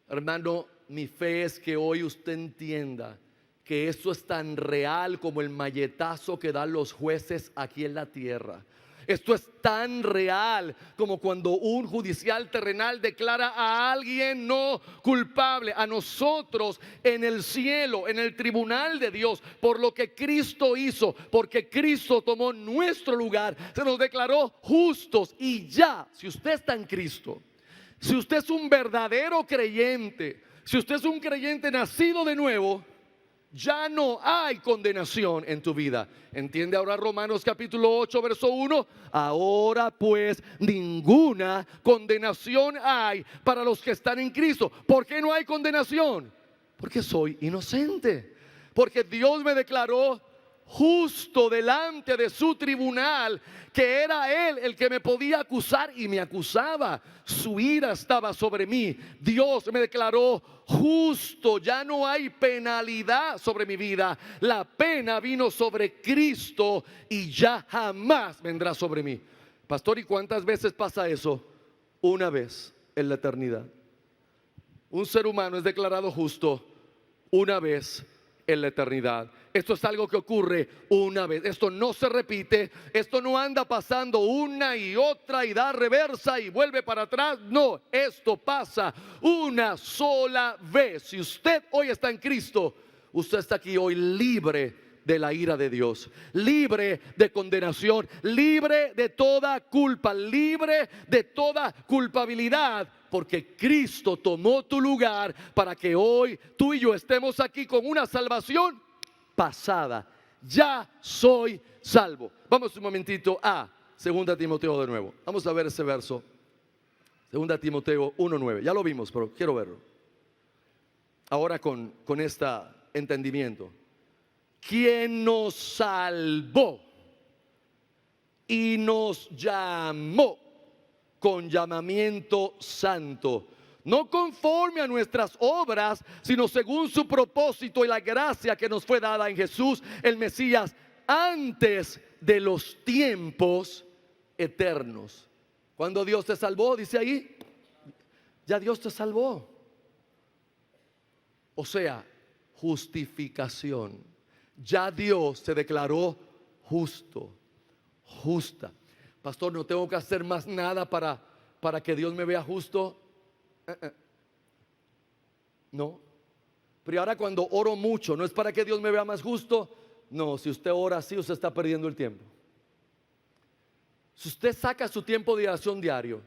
Hermano, mi fe es que hoy usted entienda que esto es tan real como el malletazo que dan los jueces aquí en la tierra. Esto es tan real como cuando un judicial terrenal declara a alguien no culpable. A nosotros en el cielo, en el tribunal de Dios, por lo que Cristo hizo, porque Cristo tomó nuestro lugar, se nos declaró justos. Y ya, si usted está en Cristo, si usted es un verdadero creyente, si usted es un creyente nacido de nuevo, ya no hay condenación en tu vida. ¿Entiende ahora Romanos capítulo 8 verso 1? Ahora pues ninguna condenación hay para los que están en Cristo. ¿Por qué no hay condenación? Porque soy inocente. Porque Dios me declaró justo delante de su tribunal, que era Él el que me podía acusar y me acusaba. Su ira estaba sobre mí. Dios me declaró justo. Ya no hay penalidad sobre mi vida. La pena vino sobre Cristo y ya jamás vendrá sobre mí. Pastor, ¿y cuántas veces pasa eso? Una vez en la eternidad. Un ser humano es declarado justo una vez en la eternidad. Esto es algo que ocurre una vez. Esto no se repite. Esto no anda pasando una y otra y da reversa y vuelve para atrás. No, esto pasa una sola vez. Si usted hoy está en Cristo, usted está aquí hoy libre de la ira de Dios, libre de condenación, libre de toda culpa, libre de toda culpabilidad, porque Cristo tomó tu lugar para que hoy tú y yo estemos aquí con una salvación pasada. Ya soy salvo. Vamos un momentito a 2 Timoteo de nuevo. Vamos a ver ese verso. 2 Timoteo 1:9. Ya lo vimos, pero quiero verlo. Ahora con este entendimiento. Quien nos salvó y nos llamó con llamamiento santo, no conforme a nuestras obras, sino según su propósito y la gracia que nos fue dada en Jesús, el Mesías, antes de los tiempos eternos. Cuando Dios te salvó, dice ahí, ya Dios te salvó. O sea, justificación. Ya Dios se declaró justo, justa. Pastor, no tengo que hacer más nada para que Dios me vea justo. No. Pero ahora cuando oro mucho, no es para que Dios me vea más justo. No, si usted ora así, usted está perdiendo el tiempo. Si usted saca su tiempo de oración diario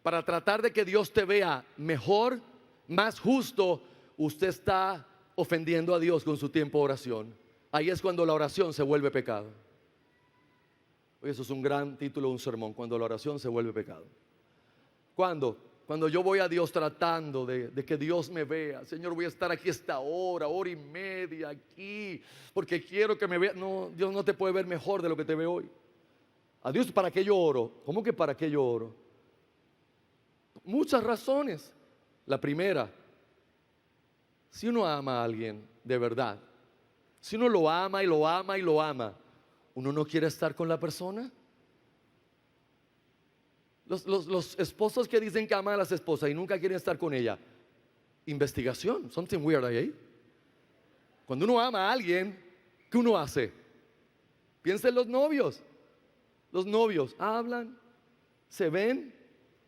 para tratar de que Dios te vea mejor, más justo, usted está ofendiendo a Dios con su tiempo de oración. Ahí es cuando la oración se vuelve pecado. Eso es un gran título de un sermón, cuando la oración se vuelve pecado. Cuando yo voy a Dios tratando de que Dios me vea, Señor, voy a estar aquí esta hora y media aquí, porque quiero que me vea. No, Dios no te puede ver mejor de lo que te ve hoy. A Dios, ¿para qué yo oro? ¿Cómo que para qué yo oro? Muchas razones. La primera, si uno ama a alguien de verdad, si uno lo ama y lo ama y lo ama, ¿uno no quiere estar con la persona? Los esposos que dicen que aman a las esposas y nunca quieren estar con ella, investigación, something weird ahí. Cuando uno ama a alguien, ¿qué uno hace? Piensa en los novios. Los novios hablan, se ven,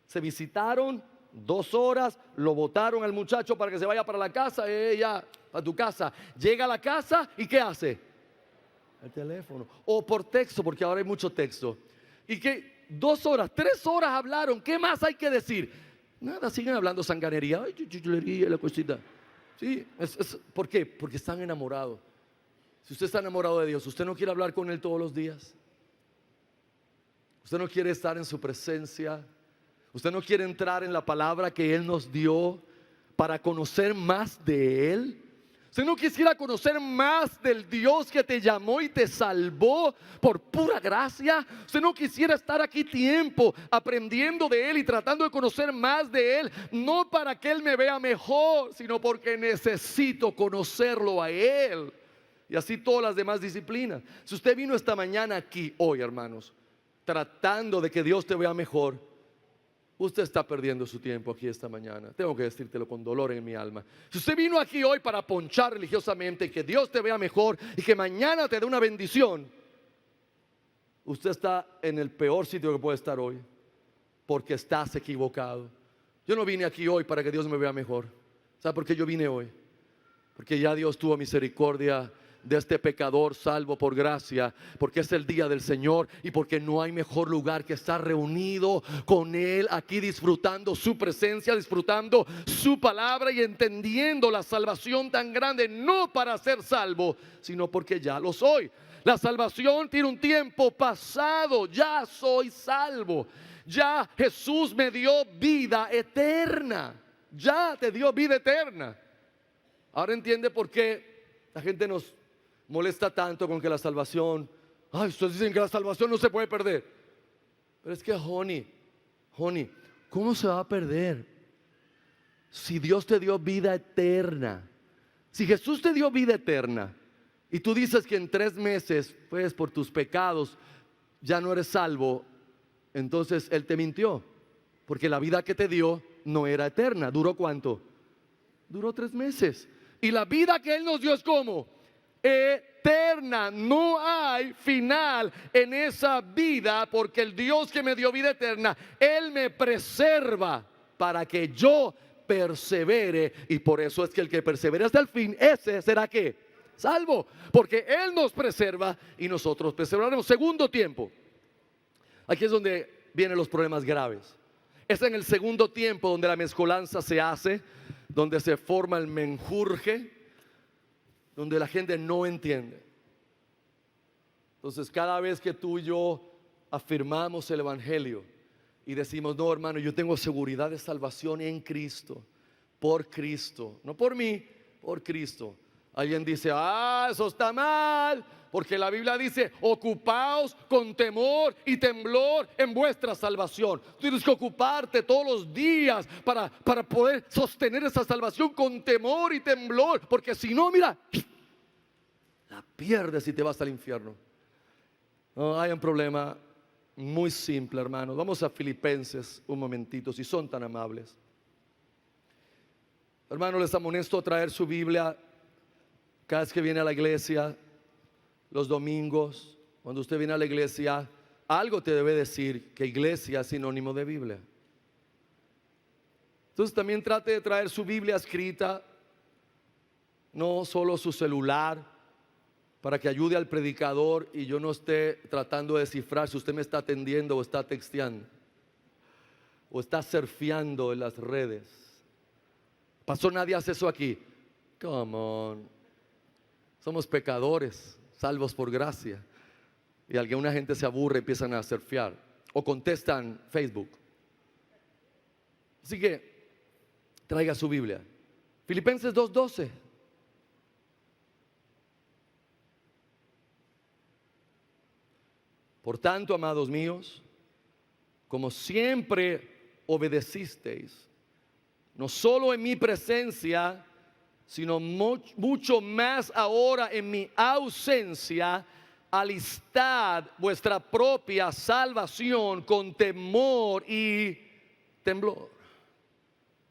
se visitaron 2 horas, lo botaron al muchacho para que se vaya para la casa, ella a tu casa, llega a la casa y ¿qué hace? El teléfono o por texto, porque ahora hay mucho texto. Y que 2 horas, 3 horas hablaron, ¿qué más hay que decir? Nada, siguen hablando sanganería, ay, chuchulería, la cosita. Sí, ¿por qué? Porque están enamorados. Si usted está enamorado de Dios, usted no quiere hablar con Él todos los días. Usted no quiere estar en su presencia. Usted no quiere entrar en la palabra que Él nos dio para conocer más de Él. Usted no quisiera conocer más del Dios que te llamó y te salvó por pura gracia. Usted no quisiera estar aquí tiempo aprendiendo de Él y tratando de conocer más de Él. No para que Él me vea mejor, sino porque necesito conocerlo a Él. Y así todas las demás disciplinas. Si usted vino esta mañana aquí hoy, hermanos, tratando de que Dios te vea mejor, usted está perdiendo su tiempo aquí esta mañana. Tengo que decírtelo con dolor en mi alma. Si usted vino aquí hoy para ponchar religiosamente y que Dios te vea mejor y que mañana te dé una bendición, usted está en el peor sitio que puede estar hoy, porque estás equivocado. Yo no vine aquí hoy para que Dios me vea mejor. ¿Sabe por qué yo vine hoy? Porque ya Dios tuvo misericordia de este pecador salvo por gracia, porque es el día del Señor y porque no hay mejor lugar que estar reunido con Él aquí, disfrutando su presencia, disfrutando su palabra y entendiendo la salvación tan grande, no para ser salvo, sino porque ya lo soy. La salvación tiene un tiempo pasado, ya soy salvo, ya Jesús me dio vida eterna, ya te dio vida eterna. Ahora entiende por qué la gente nos molesta tanto con que la salvación, ay, ustedes dicen que la salvación no se puede perder. Pero es que, honey, ¿cómo se va a perder? Si Dios te dio vida eterna, si Jesús te dio vida eterna, y tú dices que en 3 meses, pues por tus pecados, ya no eres salvo, entonces Él te mintió, porque la vida que te dio no era eterna. ¿Duró cuánto? Duró 3 meses. Y la vida que Él nos dio es como eterna. No hay final en esa vida, porque el Dios que me dio vida eterna, Él me preserva para que yo persevere. Y por eso es que el que persevere hasta el fin, ese será ¿qué? salvo, porque Él nos preserva y nosotros preservaremos. Segundo tiempo, aquí es donde vienen los problemas graves. Es en el segundo tiempo donde la mezcolanza se hace, donde se forma el menjurje, donde la gente no entiende. Entonces, cada vez que tú y yo afirmamos el evangelio y decimos: no, hermano, yo tengo seguridad de salvación en Cristo, por Cristo, no por mí, por Cristo. Alguien dice: eso está mal, porque la Biblia dice: ocupaos con temor y temblor en vuestra salvación. Tú tienes que ocuparte todos los días para poder sostener esa salvación con temor y temblor, porque si no, mira, la pierdes y te vas al infierno. No, hay un problema muy simple, hermanos. Vamos a Filipenses un momentito, si son tan amables. Hermano, les amonesto traer su Biblia cada vez que viene a la iglesia, los domingos. Cuando usted viene a la iglesia, algo te debe decir que iglesia es sinónimo de Biblia. Entonces también trate de traer su Biblia escrita, no solo su celular, para que ayude al predicador y yo no esté tratando de descifrar si usted me está atendiendo o está texteando o está surfeando en las redes. Pastor, nadie hace eso aquí. Come on. Somos pecadores, salvos por gracia. Y alguna gente se aburre y empiezan a surfear o contestan Facebook. Así que traiga su Biblia. Filipenses 2:12. Por tanto, amados míos, como siempre obedecisteis, no solo en mi presencia, sino mucho más ahora en mi ausencia, alistad vuestra propia salvación con temor y temblor.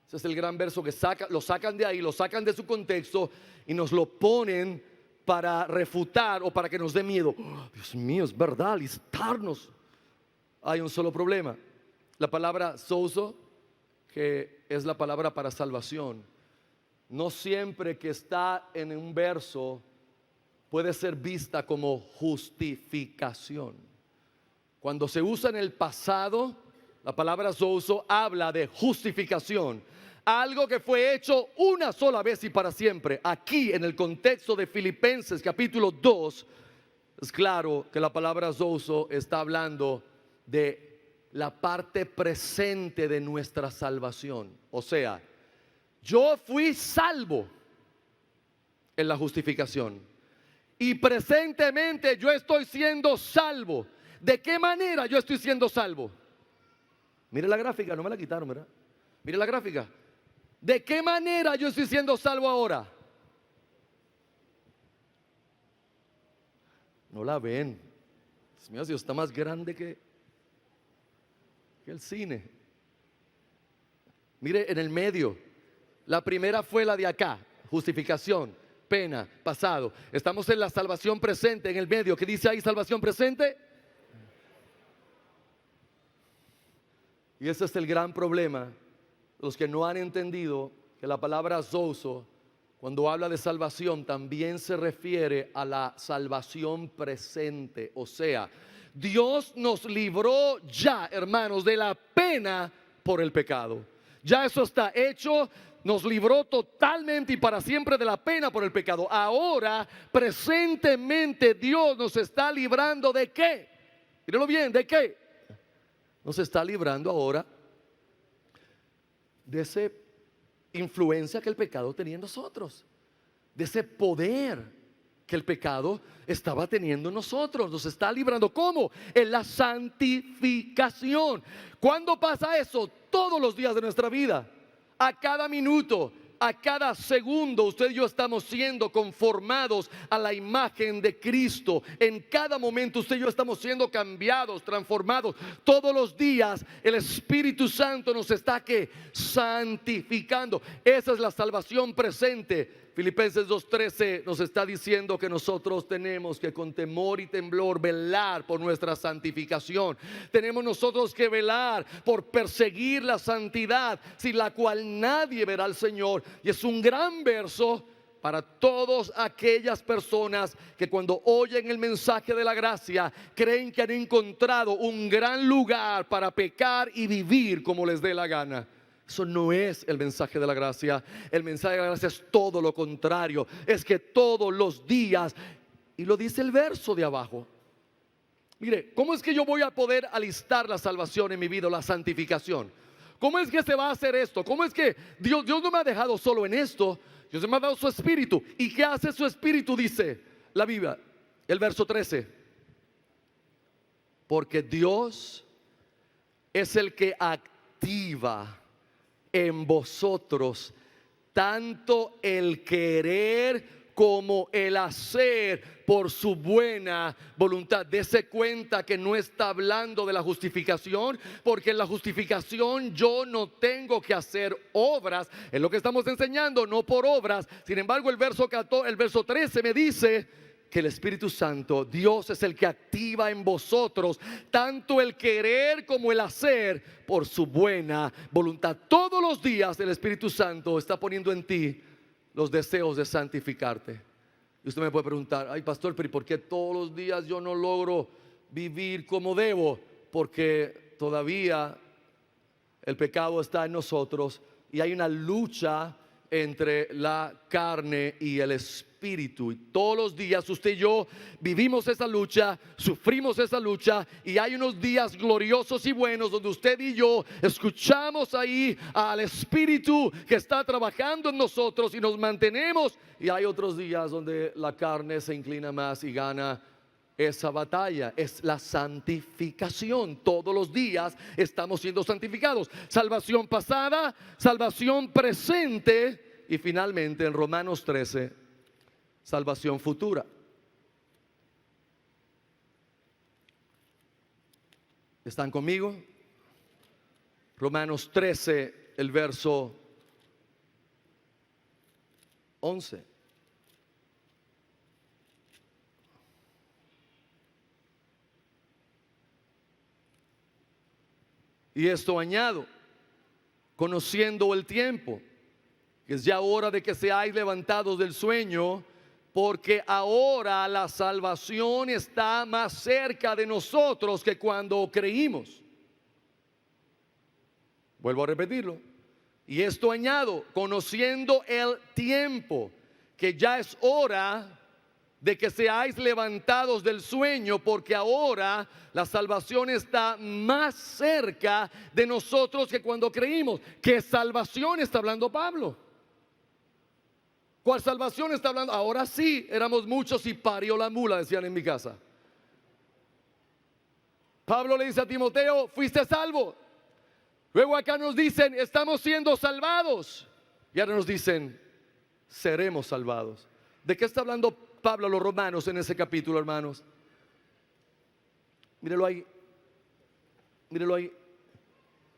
Ese es el gran verso que lo sacan de ahí, lo sacan de su contexto y nos lo ponen para refutar o para que nos dé miedo. Dios mío, es verdad, alistarnos. Hay un solo problema. La palabra sozo, que es la palabra para salvación, no siempre que está en un verso puede ser vista como justificación. Cuando se usa en el pasado, la palabra sozo habla de justificación. Algo que fue hecho una sola vez y para siempre. Aquí en el contexto de Filipenses capítulo 2, es claro que la palabra zozo está hablando de la parte presente de nuestra salvación. O sea, yo fui salvo en la justificación y presentemente yo estoy siendo salvo. ¿De qué manera yo estoy siendo salvo? Mire la gráfica, no me la quitaron, ¿verdad? Mire la gráfica. ¿De qué manera yo estoy siendo salvo ahora? No la ven. Dios mío, Dios está más grande que el cine. Mire en el medio. La primera fue la de acá, justificación, pena, pasado. Estamos en la salvación presente en el medio. ¿Qué dice ahí salvación presente? Y ese es el gran problema. Los que no han entendido que la palabra zozo, cuando habla de salvación, también se refiere a la salvación presente. O sea, Dios nos libró ya, hermanos, de la pena por el pecado. Ya eso está hecho. Nos libró totalmente y para siempre de la pena por el pecado. Ahora, presentemente, Dios nos está librando ¿de qué? Mírenlo bien, ¿de qué? Nos está librando ahora de esa influencia que el pecado tenía en nosotros, de ese poder que el pecado estaba teniendo en nosotros. Nos está librando. ¿Cómo? En la santificación. ¿Cuándo pasa eso? Todos los días de nuestra vida. A cada minuto, a cada segundo, usted y yo estamos siendo conformados a la imagen de Cristo. En cada momento usted y yo estamos siendo cambiados, transformados. Todos los días el Espíritu Santo nos está santificando. Esa es la salvación presente. Filipenses 2:13 nos está diciendo que nosotros tenemos que con temor y temblor velar por nuestra santificación. Tenemos nosotros que velar por perseguir la santidad, sin la cual nadie verá al Señor. Y es un gran verso para todas aquellas personas que cuando oyen el mensaje de la gracia creen que han encontrado un gran lugar para pecar y vivir como les dé la gana. Eso no es el mensaje de la gracia. El mensaje de la gracia es todo lo contrario. Es que todos los días, y lo dice el verso de abajo. Mire, ¿cómo es que yo voy a poder alistar la salvación en mi vida, la santificación? ¿Cómo es que se va a hacer esto? ¿Cómo es que Dios no me ha dejado solo en esto? Dios me ha dado su espíritu. ¿Y qué hace su espíritu? Dice la Biblia, el verso 13. Porque Dios es el que activa en vosotros tanto el querer como el hacer por su buena voluntad. Dese cuenta que no está hablando de la justificación, porque en la justificación yo no tengo que hacer obras. Es lo que estamos enseñando, no por obras. Sin embargo, el verso 13 me dice que el Espíritu Santo, Dios es el que activa en vosotros tanto el querer como el hacer por su buena voluntad. Todos los días el Espíritu Santo está poniendo en ti los deseos de santificarte. Y usted me puede preguntar, ay pastor, pero ¿por qué todos los días yo no logro vivir como debo? Porque todavía el pecado está en nosotros y hay una lucha entre la carne y el espíritu, y todos los días usted y yo vivimos esa lucha, sufrimos esa lucha, y hay unos días gloriosos y buenos donde usted y yo escuchamos ahí al espíritu que está trabajando en nosotros y nos mantenemos, y hay otros días donde la carne se inclina más y gana esa batalla. Es la santificación. Todos los días estamos siendo santificados. Salvación pasada, salvación presente y finalmente en Romanos 13, salvación futura. ¿Están conmigo? Romanos 13, el verso 11. Y esto añado, conociendo el tiempo, que es ya hora de que seáis levantados del sueño, porque ahora la salvación está más cerca de nosotros que cuando creímos. Vuelvo a repetirlo. Y esto añado, conociendo el tiempo, que ya es hora de que seáis levantados del sueño, porque ahora la salvación está más cerca de nosotros que cuando creímos. ¿Qué salvación está hablando Pablo? ¿Cuál salvación está hablando? Ahora sí, éramos muchos y parió la mula, decían en mi casa. Pablo le dice a Timoteo, fuiste salvo. Luego acá nos dicen, estamos siendo salvados. Y ahora nos dicen, seremos salvados. ¿De qué está hablando Pablo a los romanos en ese capítulo, hermanos? Mírelo ahí. Mírelo ahí.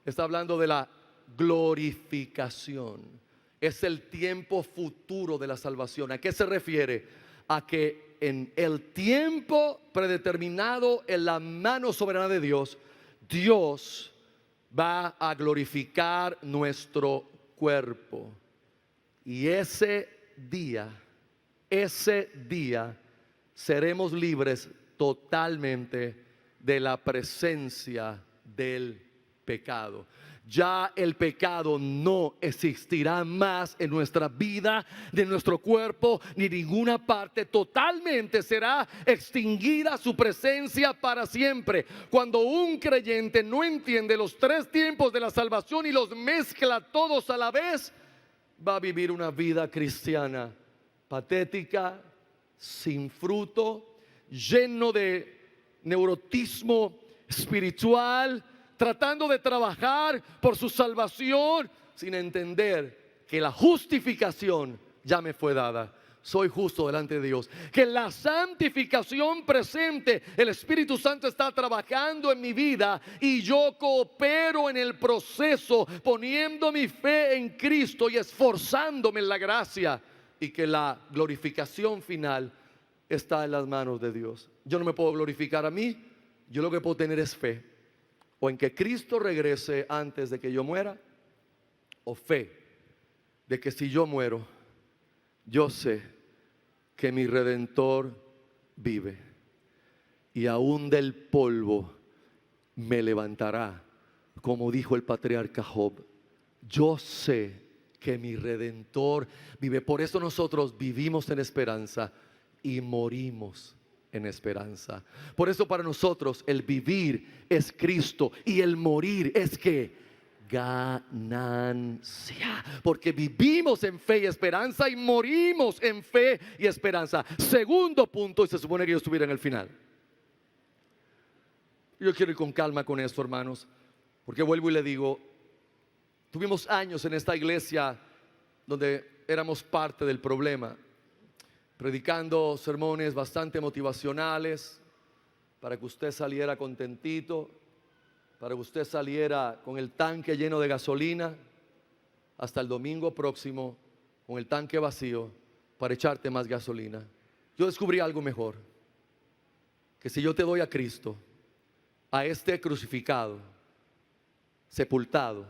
Está hablando de la glorificación. Es el tiempo futuro de la salvación. ¿A qué se refiere? A que en el tiempo predeterminado, en la mano soberana de Dios, Dios va a glorificar nuestro cuerpo. Y ese día seremos libres totalmente de la presencia del pecado. Ya el pecado no existirá más en nuestra vida, de nuestro cuerpo, ni ninguna parte. Totalmente será extinguida su presencia para siempre. Cuando un creyente no entiende los tres tiempos de la salvación y los mezcla todos a la vez, va a vivir una vida cristiana patética, sin fruto, lleno de neurotismo espiritual, tratando de trabajar por su salvación sin entender que la justificación ya me fue dada. Soy justo delante de Dios. Que la santificación presente, el Espíritu Santo está trabajando en mi vida y yo coopero en el proceso, poniendo mi fe en Cristo y esforzándome en la gracia. Y que la glorificación final está en las manos de Dios. Yo no me puedo glorificar a mí. Yo lo que puedo tener es fe. O en que Cristo regrese antes de que yo muera, o fe de que si yo muero, yo sé que mi Redentor vive y aún del polvo me levantará, como dijo el patriarca Job. Yo sé que mi Redentor vive. Por eso nosotros vivimos en esperanza y morimos en esperanza. Por eso para nosotros el vivir es Cristo y el morir es que ganancia, porque vivimos en fe y esperanza y morimos en fe y esperanza. Segundo punto, y se supone que yo estuviera en el final. Yo quiero ir con calma con esto, hermanos, porque vuelvo y le digo, tuvimos años en esta iglesia donde éramos parte del problema, predicando sermones bastante motivacionales para que usted saliera contentito, para que usted saliera con el tanque lleno de gasolina hasta el domingo próximo con el tanque vacío para echarte más gasolina. Yo descubrí algo mejor, que si yo te doy a Cristo, a este crucificado, sepultado,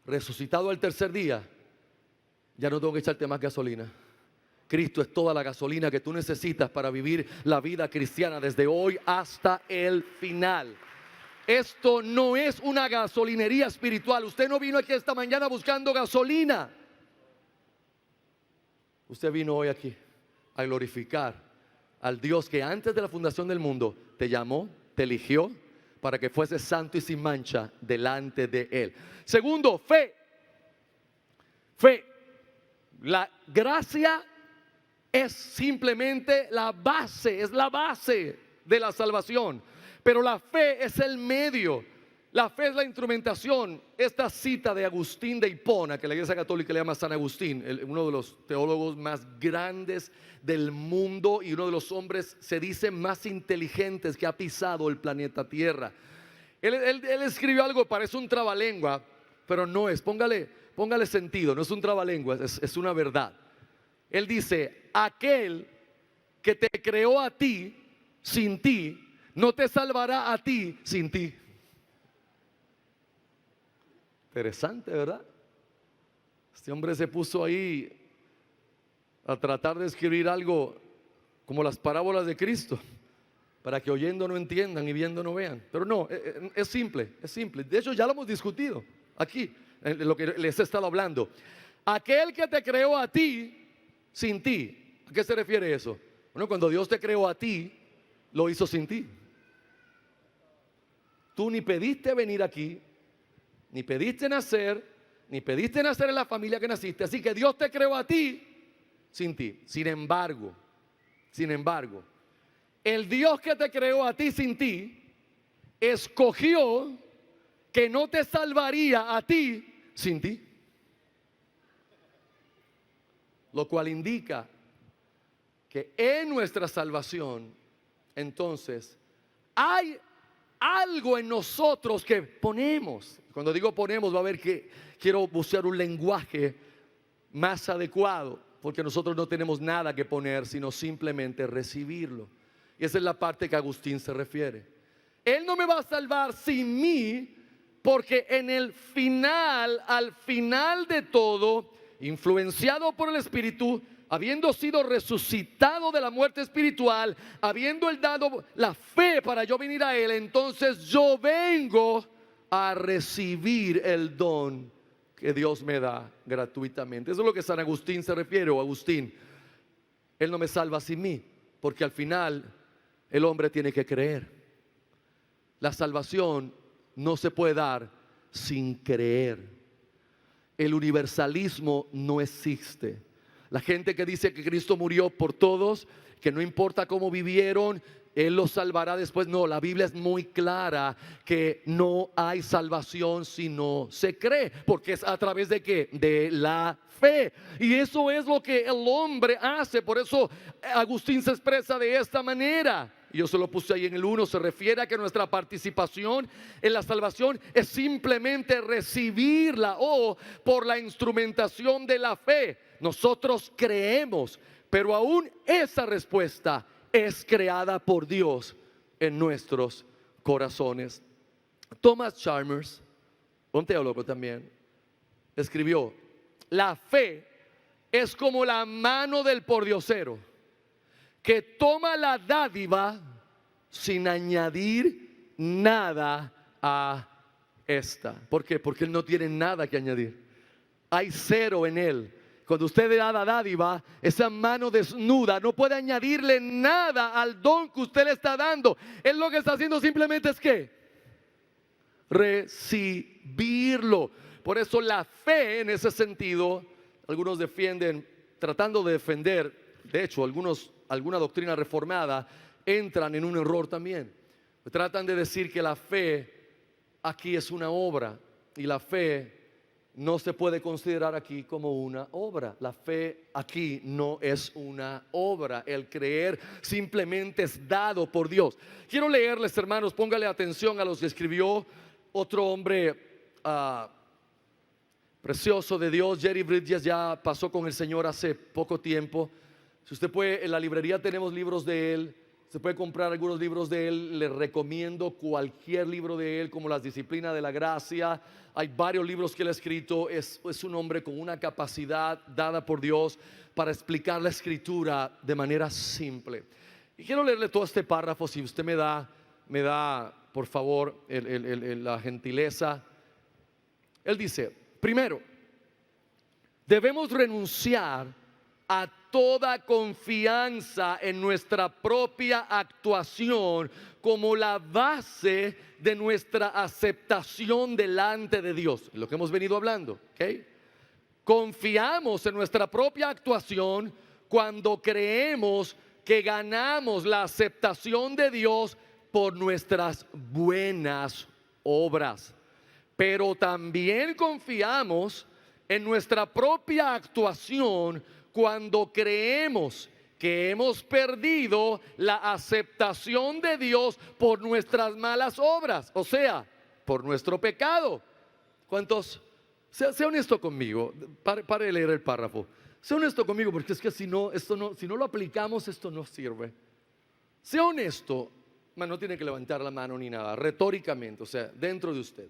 resucitado al tercer día, ya no tengo que echarte más gasolina. Cristo es toda la gasolina que tú necesitas para vivir la vida cristiana desde hoy hasta el final. Esto no es una gasolinería espiritual. Usted no vino aquí esta mañana buscando gasolina. Usted vino hoy aquí a glorificar al Dios que antes de la fundación del mundo te llamó, te eligió para que fuese santo y sin mancha delante de Él. Segundo, fe. Fe. La gracia es simplemente la base, es la base de la salvación. Pero la fe es el medio, la fe es la instrumentación. Esta cita de Agustín de Hipona, que la Iglesia Católica le llama San Agustín, uno de los teólogos más grandes del mundo y uno de los hombres, se dice, más inteligentes que ha pisado el planeta Tierra. Él escribió algo, parece un trabalengua, pero no es, póngale sentido, no es un trabalengua, es una verdad. Él dice, aquel que te creó a ti sin ti, no te salvará a ti sin ti. Interesante, ¿verdad? Este hombre se puso ahí a tratar de escribir algo como las parábolas de Cristo, para que oyendo no entiendan y viendo no vean. Pero no, es simple, es simple. De hecho ya lo hemos discutido aquí, en lo que les he estado hablando. Aquel que te creó a ti sin ti. ¿A qué se refiere eso? Bueno, cuando Dios te creó a ti, lo hizo sin ti. Tú ni pediste venir aquí, ni pediste nacer, ni pediste nacer en la familia que naciste. Así que Dios te creó a ti sin ti. Sin embargo, el Dios que te creó a ti sin ti, escogió que no te salvaría a ti sin ti. Lo cual indica que en nuestra salvación, entonces, hay algo en nosotros que ponemos. Cuando digo ponemos, va a ver que quiero buscar un lenguaje más adecuado, porque nosotros no tenemos nada que poner, sino simplemente recibirlo. Y esa es la parte que Agustín se refiere. Él no me va a salvar sin mí, porque en el final, al final de todo, influenciado por el Espíritu, habiendo sido resucitado de la muerte espiritual, habiendo él dado la fe para yo venir a Él, entonces yo vengo a recibir el don que Dios me da gratuitamente. Eso es lo que San Agustín se refiere, o Agustín. Él no me salva sin mí, porque al final el hombre tiene que creer. La salvación no se puede dar sin creer. El universalismo no existe. La gente que dice que Cristo murió por todos, que no importa cómo vivieron, Él los salvará después. No, la Biblia es muy clara que no hay salvación si no se cree, porque es a través de ¿qué? De la fe. Y eso es lo que el hombre hace. Por eso Agustín se expresa de esta manera. Yo se lo puse ahí en el 1, se refiere a que nuestra participación en la salvación es simplemente recibirla, o por la instrumentación de la fe. Nosotros creemos, pero aún esa respuesta es creada por Dios en nuestros corazones. Thomas Chalmers, un teólogo también, escribió: la fe es como la mano del pordiosero, que toma la dádiva sin añadir nada a esta. ¿Por qué? Porque Él no tiene nada que añadir. Hay cero en Él. Cuando usted le da la dádiva, esa mano desnuda no puede añadirle nada al don que usted le está dando. Él lo que está haciendo simplemente es que recibirlo. Por eso la fe, en ese sentido, algunos defienden, tratando de defender, de hecho alguna doctrina reformada entran en un error también. Tratan de decir que la fe aquí es una obra, y la fe no se puede considerar aquí como una obra. La fe aquí no es una obra. El creer simplemente es dado por Dios. Quiero leerles, hermanos, póngale atención a los que escribió otro hombre precioso de Dios. Jerry Bridges ya pasó con el Señor hace poco tiempo. Si usted puede, en la librería tenemos libros de él. Se puede comprar algunos libros de él. Le recomiendo cualquier libro de él, como Las Disciplinas de la Gracia. Hay varios libros que él ha escrito. Es un hombre con una capacidad dada por Dios para explicar la Escritura de manera simple. Y quiero leerle todo este párrafo, si usted me da por favor la gentileza. Él dice: primero, debemos renunciar a toda confianza en nuestra propia actuación como la base de nuestra aceptación delante de Dios, lo que hemos venido hablando, ¿okay? Confiamos en nuestra propia actuación cuando creemos que ganamos la aceptación de Dios por nuestras buenas obras, pero también confiamos en nuestra propia actuación cuando creemos que hemos perdido la aceptación de Dios por nuestras malas obras, o sea, por nuestro pecado. ¿Cuántos? Sea honesto conmigo. Pare de leer el párrafo. Sea honesto conmigo, porque es que si no lo aplicamos, esto no sirve. Sea honesto. No tiene que levantar la mano ni nada, retóricamente, o sea, dentro de usted.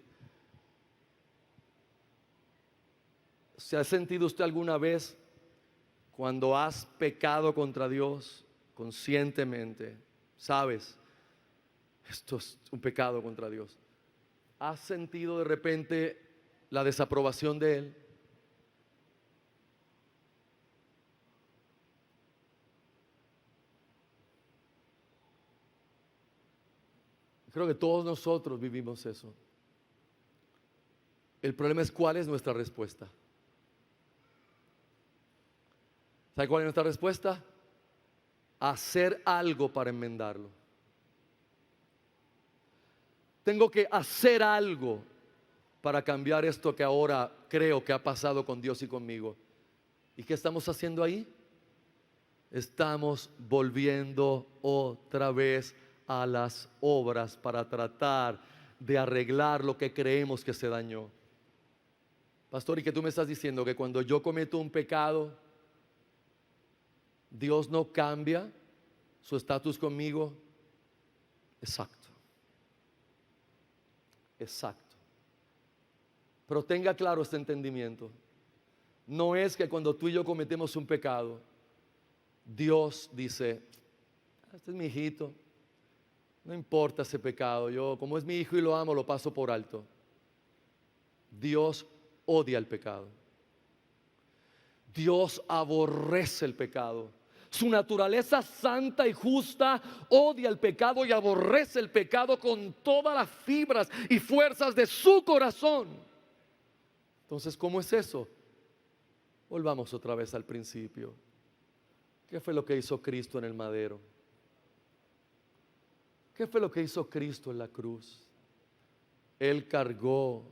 ¿Se ha sentido usted alguna vez, cuando has pecado contra Dios conscientemente, sabes, esto es un pecado contra Dios, has sentido de repente la desaprobación de Él? Creo que todos nosotros vivimos eso. El problema es cuál es nuestra respuesta. ¿Sabe cuál es nuestra respuesta? Hacer algo para enmendarlo. Tengo que hacer algo para cambiar esto que ahora creo que ha pasado con Dios y conmigo. ¿Y qué estamos haciendo ahí? Estamos volviendo otra vez a las obras para tratar de arreglar lo que creemos que se dañó. Pastor, ¿y qué tú me estás diciendo? Que cuando yo cometo un pecado, Dios no cambia su estatus conmigo. Exacto. Exacto. Pero tenga claro este entendimiento. No es que cuando tú y yo cometemos un pecado, Dios dice: este es mi hijito, no importa ese pecado, yo como es mi hijo y lo amo, lo paso por alto. Dios odia el pecado. Dios aborrece el pecado. Su naturaleza santa y justa odia el pecado y aborrece el pecado con todas las fibras y fuerzas de su corazón. Entonces, ¿cómo es eso? Volvamos otra vez al principio. ¿Qué fue lo que hizo Cristo en el madero? ¿Qué fue lo que hizo Cristo en la cruz? Él cargó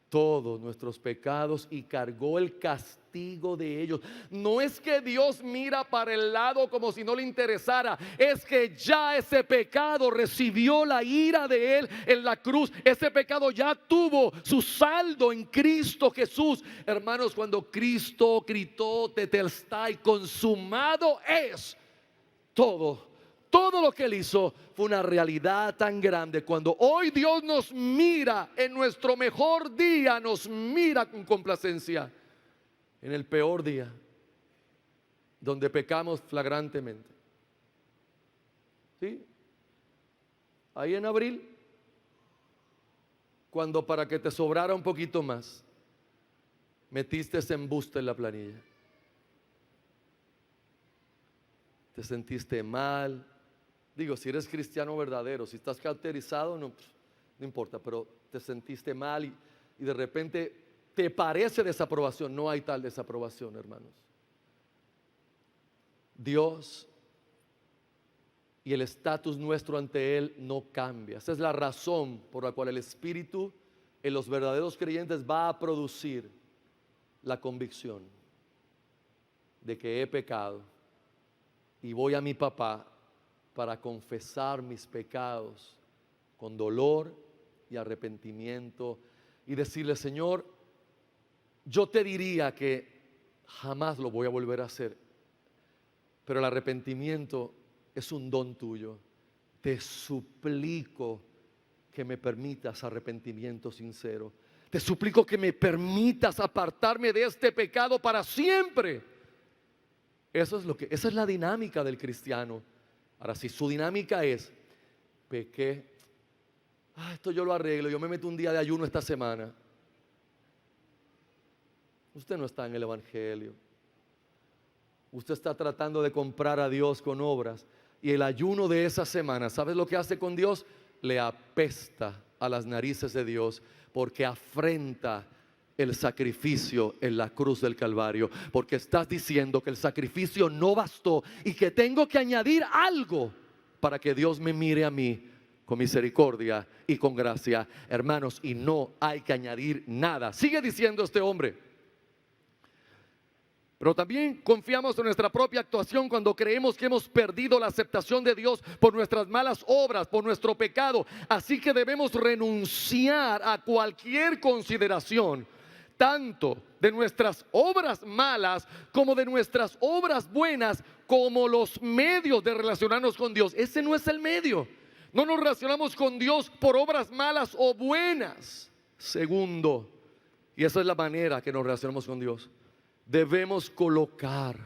todos nuestros pecados y cargó el castigo de ellos. No es que Dios mira para el lado como si no le interesara, es que ya ese pecado recibió la ira de Él en la cruz. Ese pecado ya tuvo su saldo en Cristo Jesús. Hermanos, cuando Cristo gritó tetelestai, consumado es, todo lo que Él hizo fue una realidad tan grande. Cuando hoy Dios nos mira en nuestro mejor día, nos mira con complacencia. En el peor día, donde pecamos flagrantemente. ¿Sí? Ahí en abril, cuando para que te sobrara un poquito más, metiste ese embuste en la planilla. Te sentiste mal. Digo, si eres cristiano verdadero, si estás cauterizado, no, no importa, pero te sentiste mal y de repente te parece desaprobación. No hay tal desaprobación, hermanos. Dios y el estatus nuestro ante Él no cambia. Esa es la razón por la cual el Espíritu en los verdaderos creyentes va a producir la convicción de que he pecado y voy a mi papá para confesar mis pecados con dolor y arrepentimiento y decirle: Señor, yo te diría que jamás lo voy a volver a hacer, pero el arrepentimiento es un don tuyo. Te suplico que me permitas arrepentimiento sincero. Te suplico que me permitas apartarme de este pecado para siempre. Esa es la dinámica del cristiano. Ahora, si su dinámica es: pequé, esto yo lo arreglo, yo me meto un día de ayuno esta semana, usted no está en el Evangelio. Usted está tratando de comprar a Dios con obras. Y el ayuno de esa semana, ¿sabes lo que hace con Dios? Le apesta a las narices de Dios, porque afrenta el sacrificio en la cruz del Calvario, porque estás diciendo que el sacrificio no bastó y que tengo que añadir algo para que Dios me mire a mí con misericordia y con gracia. Hermanos, y no hay que añadir nada. Sigue diciendo este hombre: pero también confiamos en nuestra propia actuación cuando creemos que hemos perdido la aceptación de Dios por nuestras malas obras, por nuestro pecado. Así que debemos renunciar a cualquier consideración, tanto de nuestras obras malas como de nuestras obras buenas, como los medios de relacionarnos con Dios. Ese no es el medio. No nos relacionamos con Dios por obras malas o buenas. Segundo, y esa es la manera que nos relacionamos con Dios, debemos colocar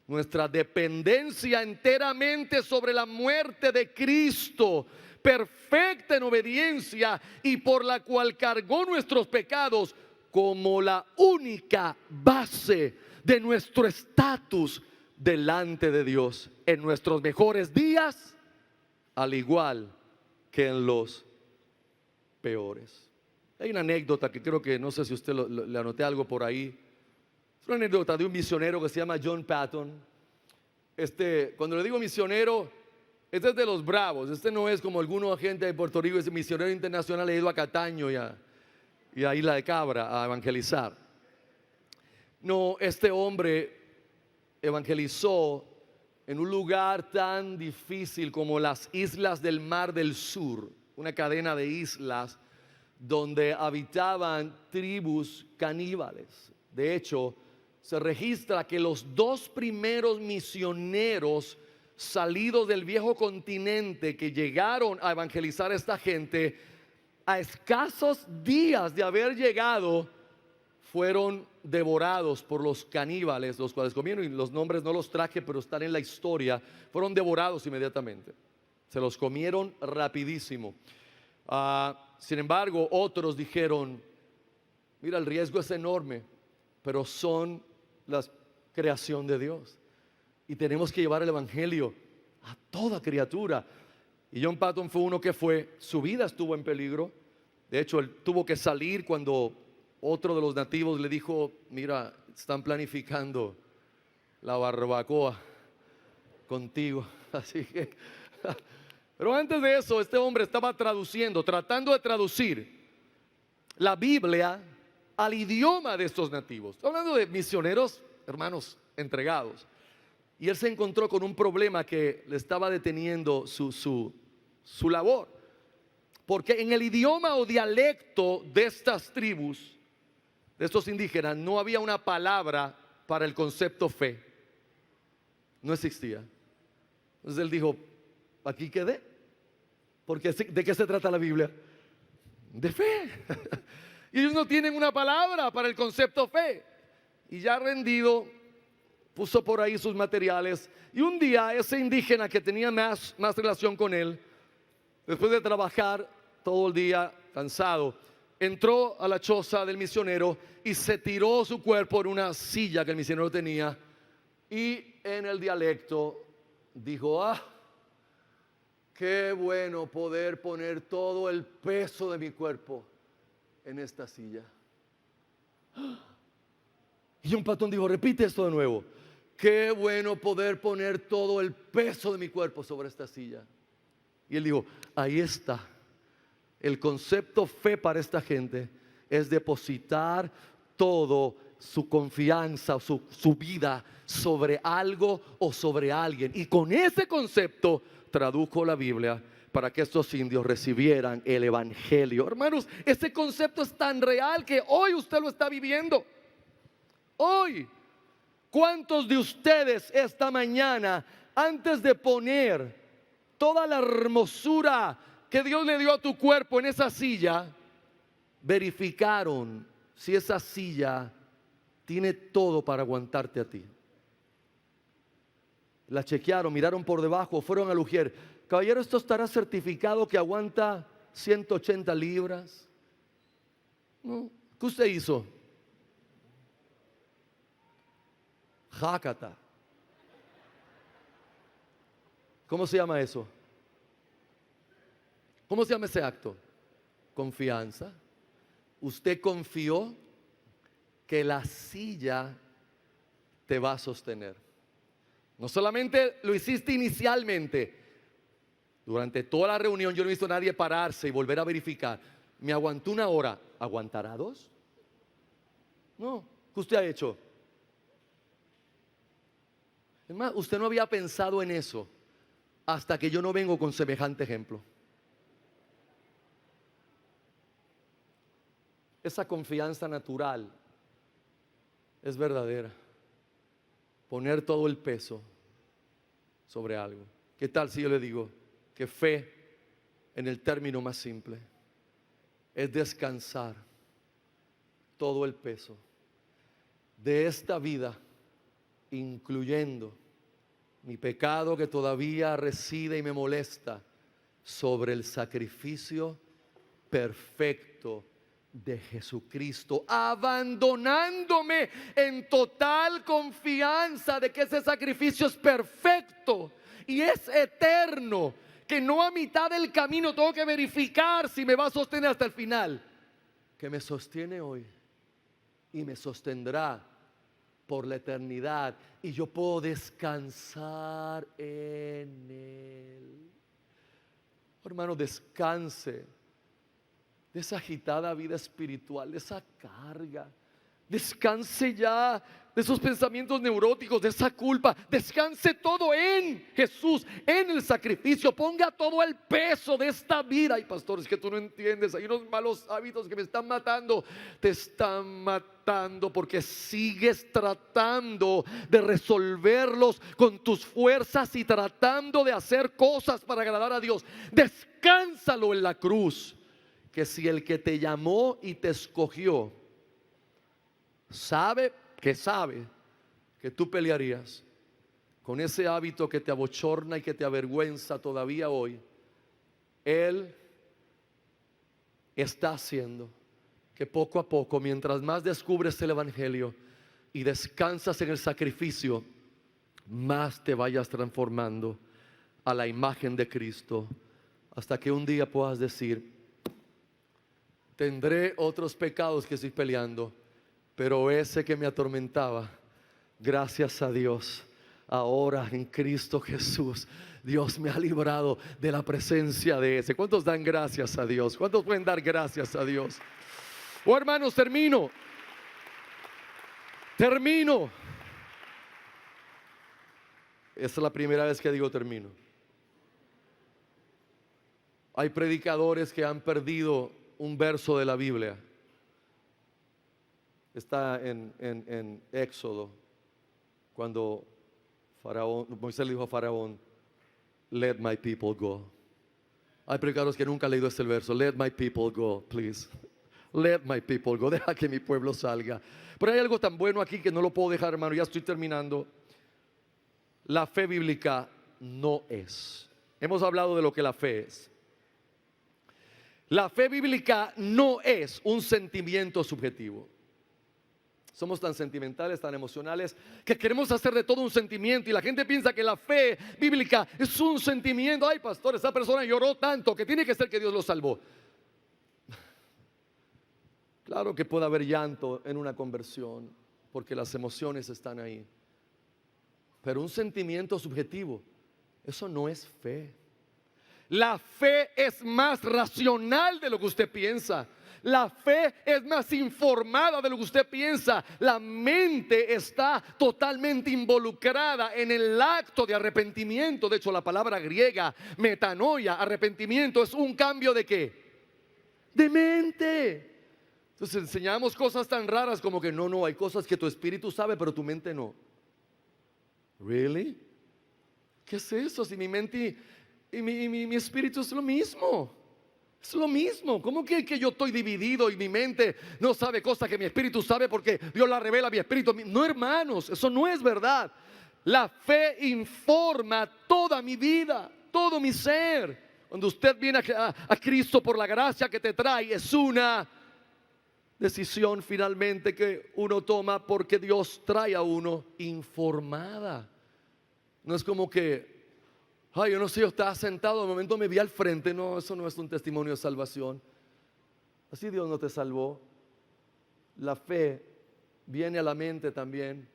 nuestra dependencia enteramente sobre la muerte de Cristo, perfecta en obediencia y por la cual cargó nuestros pecados, como la única base de nuestro estatus delante de Dios en nuestros mejores días, al igual que en los peores. Hay una anécdota que creo que, no sé si usted le anoté algo por ahí. Es una anécdota de un misionero que se llama John Patton. Cuando le digo misionero, este es de los bravos. Este no es como algunos agentes de Puerto Rico, ese misionero internacional, ha ido a Cataño y a Isla de Cabra a evangelizar. No, este hombre evangelizó en un lugar tan difícil como las islas del Mar del Sur, una cadena de islas donde habitaban tribus caníbales. De hecho, se registra que los dos primeros misioneros salidos del viejo continente que llegaron a evangelizar a esta gente, a escasos días de haber llegado, fueron devorados por los caníbales, los cuales comieron, y los nombres no los traje, pero están en la historia. Fueron devorados inmediatamente, se los comieron rapidísimo. Sin embargo, otros dijeron: mira, el riesgo es enorme, pero son la creación de Dios y tenemos que llevar el evangelio a toda criatura. Y John Patton fue uno que su vida estuvo en peligro. De hecho, él tuvo que salir cuando otro de los nativos le dijo: mira, están planificando la barbacoa contigo. Así que, pero antes de eso, este hombre estaba tratando de traducir la Biblia al idioma de estos nativos. Estoy hablando de misioneros, hermanos, entregados. Y él se encontró con un problema que le estaba deteniendo su labor. Porque en el idioma o dialecto de estas tribus, de estos indígenas, no había una palabra para el concepto fe. No existía. Entonces él dijo: aquí quedé. Porque ¿de qué se trata la Biblia? De fe. Y ellos no tienen una palabra para el concepto fe. Y ya rendido, puso por ahí sus materiales. Y un día ese indígena que tenía más relación con él, después de trabajar todo el día cansado, entró a la choza del misionero y se tiró su cuerpo en una silla que el misionero tenía. Y en el dialecto dijo: qué bueno poder poner todo el peso de mi cuerpo en esta silla. Y un patrón dijo: repite esto de nuevo. Qué bueno poder poner todo el peso de mi cuerpo sobre esta silla. Y él dijo: ahí está. El concepto fe para esta gente es depositar todo su confianza, su vida sobre algo o sobre alguien. Y con ese concepto tradujo la Biblia para que estos indios recibieran el evangelio. Hermanos, ese concepto es tan real que hoy usted lo está viviendo. Hoy, ¿cuántos de ustedes esta mañana, antes de poner toda la hermosura que Dios le dio a tu cuerpo en esa silla, verificaron si esa silla tiene todo para aguantarte a ti? La chequearon, miraron por debajo, fueron al ujier. Caballero, esto estará certificado que aguanta 180 libras. ¿No? ¿Qué usted hizo? Jácata. ¿Cómo se llama eso? ¿Cómo se llama ese acto? Confianza. Usted confió que la silla te va a sostener. No solamente lo hiciste inicialmente, durante toda la reunión yo no he visto a nadie pararse y volver a verificar. Me aguantó 1 hora, ¿aguantará 2? No, ¿qué usted ha hecho? Es más, usted no había pensado en eso hasta que yo no vengo con semejante ejemplo. Esa confianza natural es verdadera. Poner todo el peso sobre algo. ¿Qué tal si yo le digo que fe, en el término más simple, es descansar todo el peso de esta vida, incluyendo mi pecado que todavía reside y me molesta, sobre el sacrificio perfecto de Jesucristo, abandonándome en total confianza de que ese sacrificio es perfecto y es eterno, que no a mitad del camino tengo que verificar si me va a sostener hasta el final, que me sostiene hoy y me sostendrá por la eternidad, y yo puedo descansar en Él. Hermano, descanse de esa agitada vida espiritual, de esa carga. Descanse ya de esos pensamientos neuróticos, de esa culpa. Descanse todo en Jesús, en el sacrificio. Ponga todo el peso de esta vida. Ay, pastores, que tú no entiendes. Hay unos malos hábitos que me están matando. Te están matando porque sigues tratando de resolverlos con tus fuerzas y tratando de hacer cosas para agradar a Dios. Descánsalo en la cruz. Que si el que te llamó y te escogió sabe que tú pelearías con ese hábito que te abochorna y que te avergüenza todavía hoy, Él está haciendo que poco a poco, mientras más descubres el evangelio y descansas en el sacrificio, más te vayas transformando a la imagen de Cristo, hasta que un día puedas decir: tendré otros pecados que estoy peleando, pero ese que me atormentaba, gracias a Dios, ahora en Cristo Jesús, Dios me ha librado de la presencia de ese. ¿Cuántos dan gracias a Dios? ¿Cuántos pueden dar gracias a Dios? Oh, hermanos, termino. Esta es la primera vez que digo termino. Hay predicadores que han perdido un verso de la Biblia. Está en Éxodo, cuando Moisés le dijo a Faraón: let my people go. Hay predicadores que nunca han leído este verso: let my people go, please. Let my people go. Deja que mi pueblo salga. Pero hay algo tan bueno aquí que no lo puedo dejar, hermano. Ya estoy terminando. la fe bíblica no es. Hemos hablado de lo que la fe es. La fe bíblica no es un sentimiento subjetivo. Somos tan sentimentales, tan emocionales, que queremos hacer de todo un sentimiento, y la gente piensa que la fe bíblica es un sentimiento. Ay, pastor, esa persona lloró tanto que tiene que ser que Dios lo salvó. Claro que puede haber llanto en una conversión, porque las emociones están ahí. Pero un sentimiento subjetivo, eso no es fe. La fe es más racional de lo que usted piensa. La fe es más informada de lo que usted piensa. La mente está totalmente involucrada en el acto de arrepentimiento. De hecho, la palabra griega, metanoia, arrepentimiento, es un cambio ¿de qué? De mente. Entonces enseñamos cosas tan raras como que no, hay cosas que tu espíritu sabe, pero tu mente no. ¿Really? ¿Qué es eso? Si mi mente y mi espíritu es lo mismo. Es lo mismo. ¿Cómo que yo estoy dividido y mi mente no sabe cosas que mi espíritu sabe porque Dios la revela a mi espíritu? No, hermanos, eso no es verdad. La fe informa toda mi vida, todo mi ser. Cuando usted viene a Cristo por la gracia que te trae, es una decisión finalmente que uno toma porque Dios trae a uno informada. No es como que ay, yo no sé, yo estaba sentado, de momento me vi al frente. No, eso no es un testimonio de salvación. Así Dios no te salvó. La fe viene a la mente también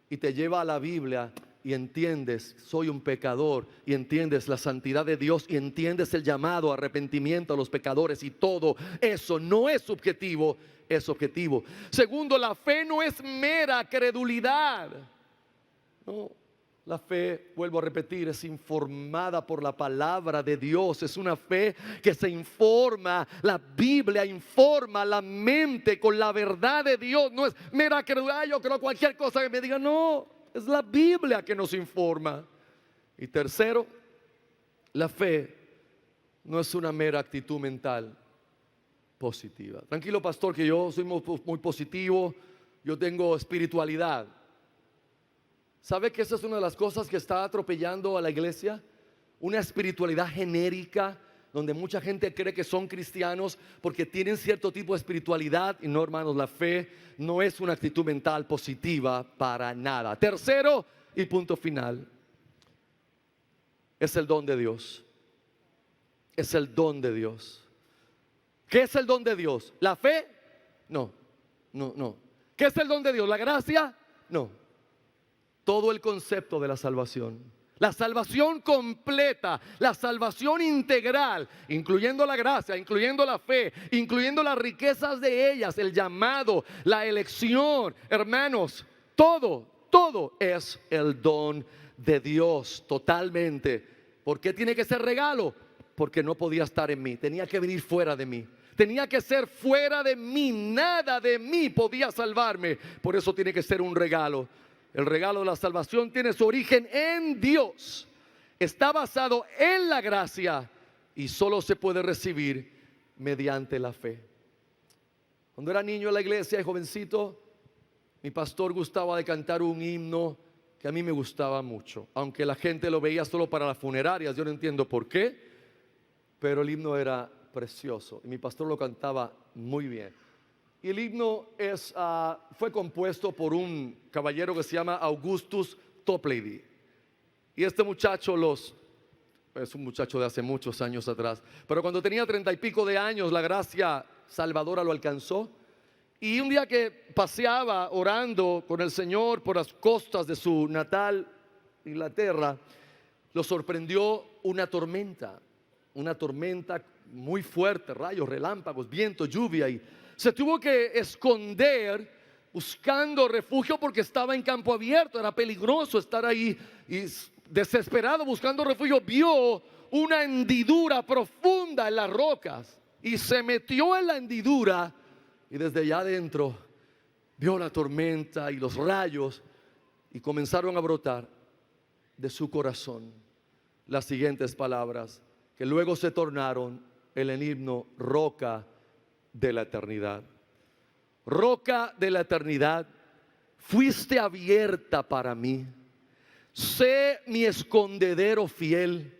y te lleva a la Biblia y entiendes, soy un pecador, y entiendes la santidad de Dios y entiendes el llamado a arrepentimiento a los pecadores, y todo eso no es subjetivo, es objetivo. Segundo, la fe no es mera credulidad. No. La fe, vuelvo a repetir, es informada por la palabra de Dios. Es una fe que se informa. La Biblia informa la mente con la verdad de Dios. No es mera credulidad, yo creo cualquier cosa que me diga. No, es la Biblia que nos informa. Y tercero, la fe no es una mera actitud mental positiva. Tranquilo, pastor, que yo soy muy positivo. Yo tengo espiritualidad. ¿Sabe que esa es una de las cosas que está atropellando a la iglesia? Una espiritualidad genérica, donde mucha gente cree que son cristianos porque tienen cierto tipo de espiritualidad. Y no, hermanos, la fe no es una actitud mental positiva para nada. Tercero y punto final, es el don de Dios. Es el don de Dios. ¿Qué es el don de Dios? ¿La fe? No. ¿Qué es el don de Dios? ¿La gracia? No. Todo el concepto de la salvación, la salvación completa, la salvación integral, incluyendo la gracia, incluyendo la fe, incluyendo las riquezas de ellas, el llamado, la elección, hermanos, todo es el don de Dios totalmente. ¿Por qué tiene que ser regalo? Porque no podía estar en mí, tenía que venir fuera de mí. Tenía que ser fuera de mí, nada de mí podía salvarme. Por eso tiene que ser un regalo. El regalo de la salvación tiene su origen en Dios. Está basado en la gracia y solo se puede recibir mediante la fe. Cuando era niño en la iglesia y jovencito, mi pastor gustaba de cantar un himno que a mí me gustaba mucho. Aunque la gente lo veía solo para las funerarias, yo no entiendo por qué, pero el himno era precioso y mi pastor lo cantaba muy bien. Y el himno fue compuesto por un caballero que se llama Augustus Toplady. Y este muchacho es un muchacho de hace muchos años atrás, pero cuando tenía 30 y pico de años, la gracia salvadora lo alcanzó. Y un día que paseaba orando con el Señor por las costas de su natal Inglaterra, lo sorprendió una tormenta muy fuerte, rayos, relámpagos, viento, lluvia, y se tuvo que esconder buscando refugio porque estaba en campo abierto, era peligroso estar ahí, y desesperado buscando refugio vio una hendidura profunda en las rocas y se metió en la hendidura, y desde allá adentro vio la tormenta y los rayos, y comenzaron a brotar de su corazón las siguientes palabras, que luego se tornaron en el himno: roca de la eternidad. Roca de la eternidad, fuiste abierta para mí. Sé mi escondedero fiel,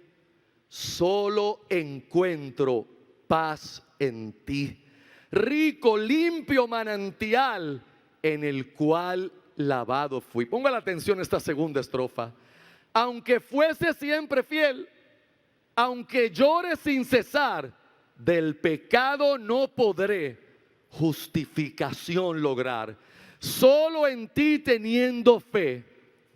solo encuentro paz en ti. Rico, limpio manantial en el cual lavado fui. Ponga la atención a esta segunda estrofa. Aunque fuese siempre fiel, aunque llore sin cesar, del pecado no podré justificación lograr. Solo en ti teniendo fe,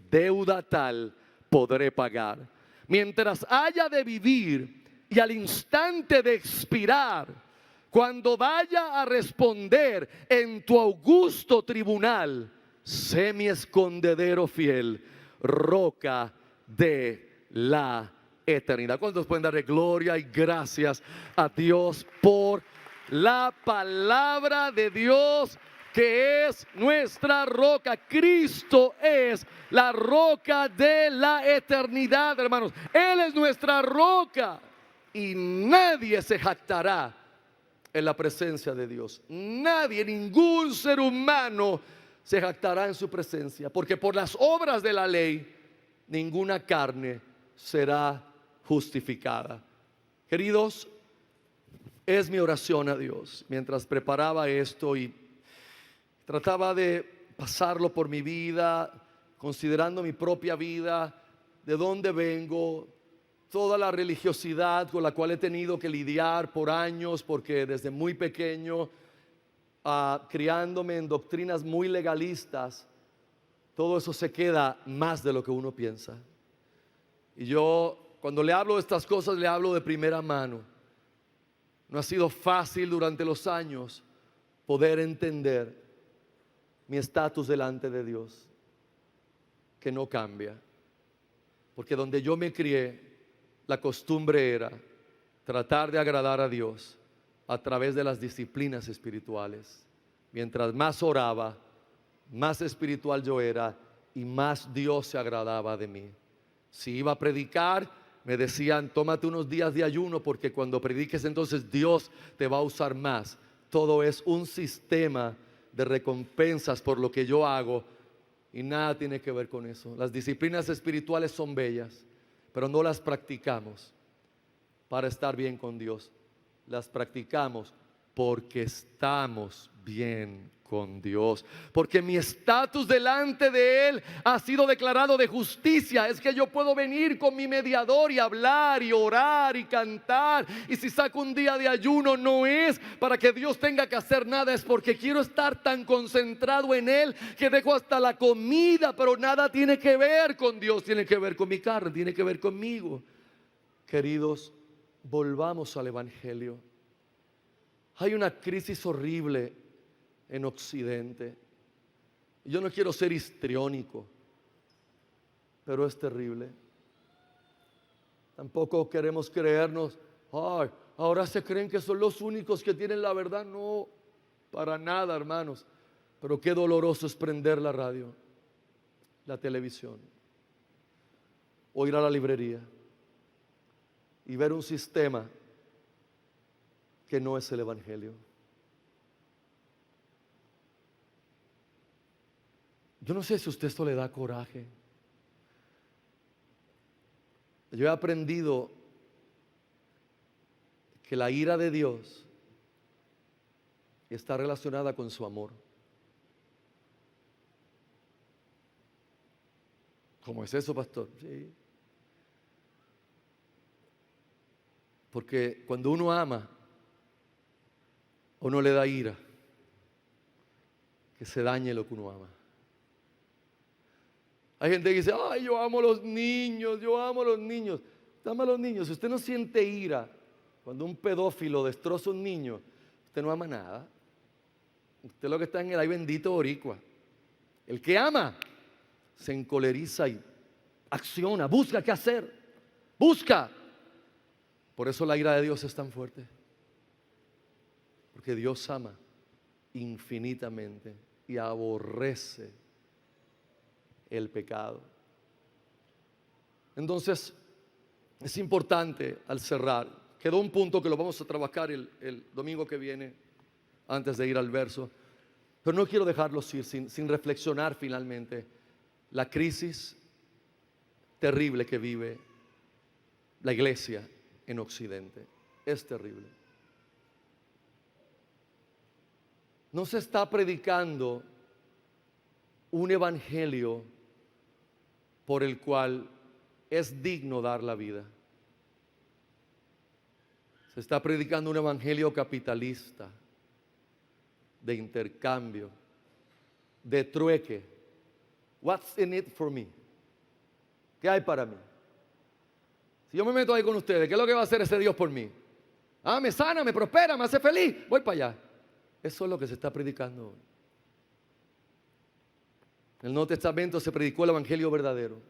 deuda tal podré pagar. Mientras haya de vivir y al instante de expirar, cuando vaya a responder en tu augusto tribunal, sé mi escondedero fiel, roca de la eternidad. ¿Cuántos pueden darle gloria y gracias a Dios por la palabra de Dios, que es nuestra roca? Cristo es la roca de la eternidad, hermanos. Él es nuestra roca y nadie se jactará en la presencia de Dios. Nadie, ningún ser humano se jactará en su presencia, porque por las obras de la ley ninguna carne será justificada. Queridos, es mi oración a Dios mientras preparaba esto y trataba de pasarlo por mi vida, considerando mi propia vida, de dónde vengo, toda la religiosidad con la cual he tenido que lidiar por años, porque desde muy pequeño, criándome en doctrinas muy legalistas, todo eso se queda más de lo que uno piensa. Y yo, cuando le hablo de estas cosas, le hablo de primera mano. No ha sido fácil durante los años poder entender mi estatus delante de Dios, que no cambia. Porque donde yo me crié, la costumbre era tratar de agradar a Dios a través de las disciplinas espirituales. Mientras más oraba, más espiritual yo era y más Dios se agradaba de mí. Si iba a predicar, me decían: tómate unos días de ayuno, porque cuando prediques entonces Dios te va a usar más. Todo es un sistema de recompensas por lo que yo hago y nada tiene que ver con eso. Las disciplinas espirituales son bellas, pero no las practicamos para estar bien con Dios. Las practicamos porque estamos bien con Dios, porque mi estatus delante de Él ha sido declarado de justicia. Es que yo puedo venir con mi mediador y hablar y orar y cantar, y si saco un día de ayuno no es para que Dios tenga que hacer nada, es porque quiero estar tan concentrado en Él que dejo hasta la comida, pero nada tiene que ver con Dios, tiene que ver con mi carne, tiene que ver conmigo. Queridos, volvamos al Evangelio. Hay una crisis horrible en Occidente. Yo no quiero ser histriónico, pero es terrible. Tampoco queremos creernos, ay, ahora se creen que son los únicos que tienen la verdad. No, para nada, hermanos. Pero qué doloroso es prender la radio, la televisión, o ir a la librería y ver un sistema que no es el Evangelio. Yo no sé si a usted esto le da coraje. Yo he aprendido que la ira de Dios está relacionada con su amor. ¿Cómo es eso, pastor? Sí. Porque cuando uno ama, uno le da ira que se dañe lo que uno ama. Hay gente que dice: ay, yo amo a los niños, yo amo a los niños. Usted ama a los niños. Si usted no siente ira cuando un pedófilo destroza a un niño, usted no ama nada. Usted lo que está en el ay bendito boricua. El que ama se encoleriza y acciona, busca qué hacer, busca. Por eso la ira de Dios es tan fuerte, porque Dios ama infinitamente y aborrece el pecado. Entonces es importante, al cerrar, quedó un punto que lo vamos a trabajar el domingo que viene, antes de ir al verso, pero no quiero dejarlos ir sin reflexionar finalmente la crisis terrible que vive la iglesia en Occidente. Es terrible. No se está predicando un evangelio por el cual es digno dar la vida. Se está predicando un evangelio capitalista, de intercambio, de trueque. What's in it for me? ¿Qué hay para mí? Si yo me meto ahí con ustedes, ¿qué es lo que va a hacer ese Dios por mí? Ah, me sana, me prospera, me hace feliz. Voy para allá. Eso es lo que se está predicando hoy. En el Nuevo Testamento se predicó el evangelio verdadero.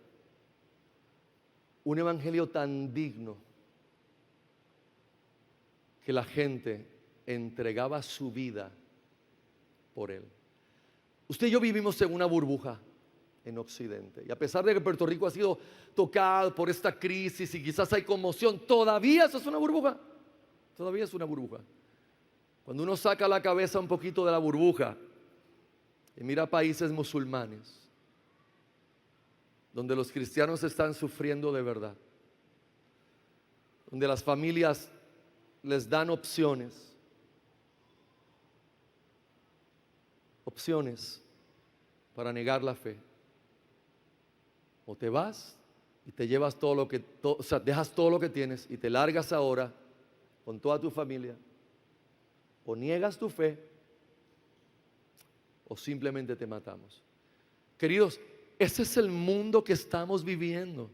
Un evangelio tan digno que la gente entregaba su vida por él. Usted y yo vivimos en una burbuja en Occidente. Y a pesar de que Puerto Rico ha sido tocado por esta crisis y quizás hay conmoción, todavía eso es una burbuja. Todavía es una burbuja. Cuando uno saca la cabeza un poquito de la burbuja y mira países musulmanes, donde los cristianos están sufriendo de verdad, donde las familias les dan opciones para negar la fe. O te vas y te llevas todo lo que, o sea, dejas todo lo que tienes y te largas ahora con toda tu familia, o niegas tu fe, o simplemente te matamos. Queridos, ese es el mundo que estamos viviendo.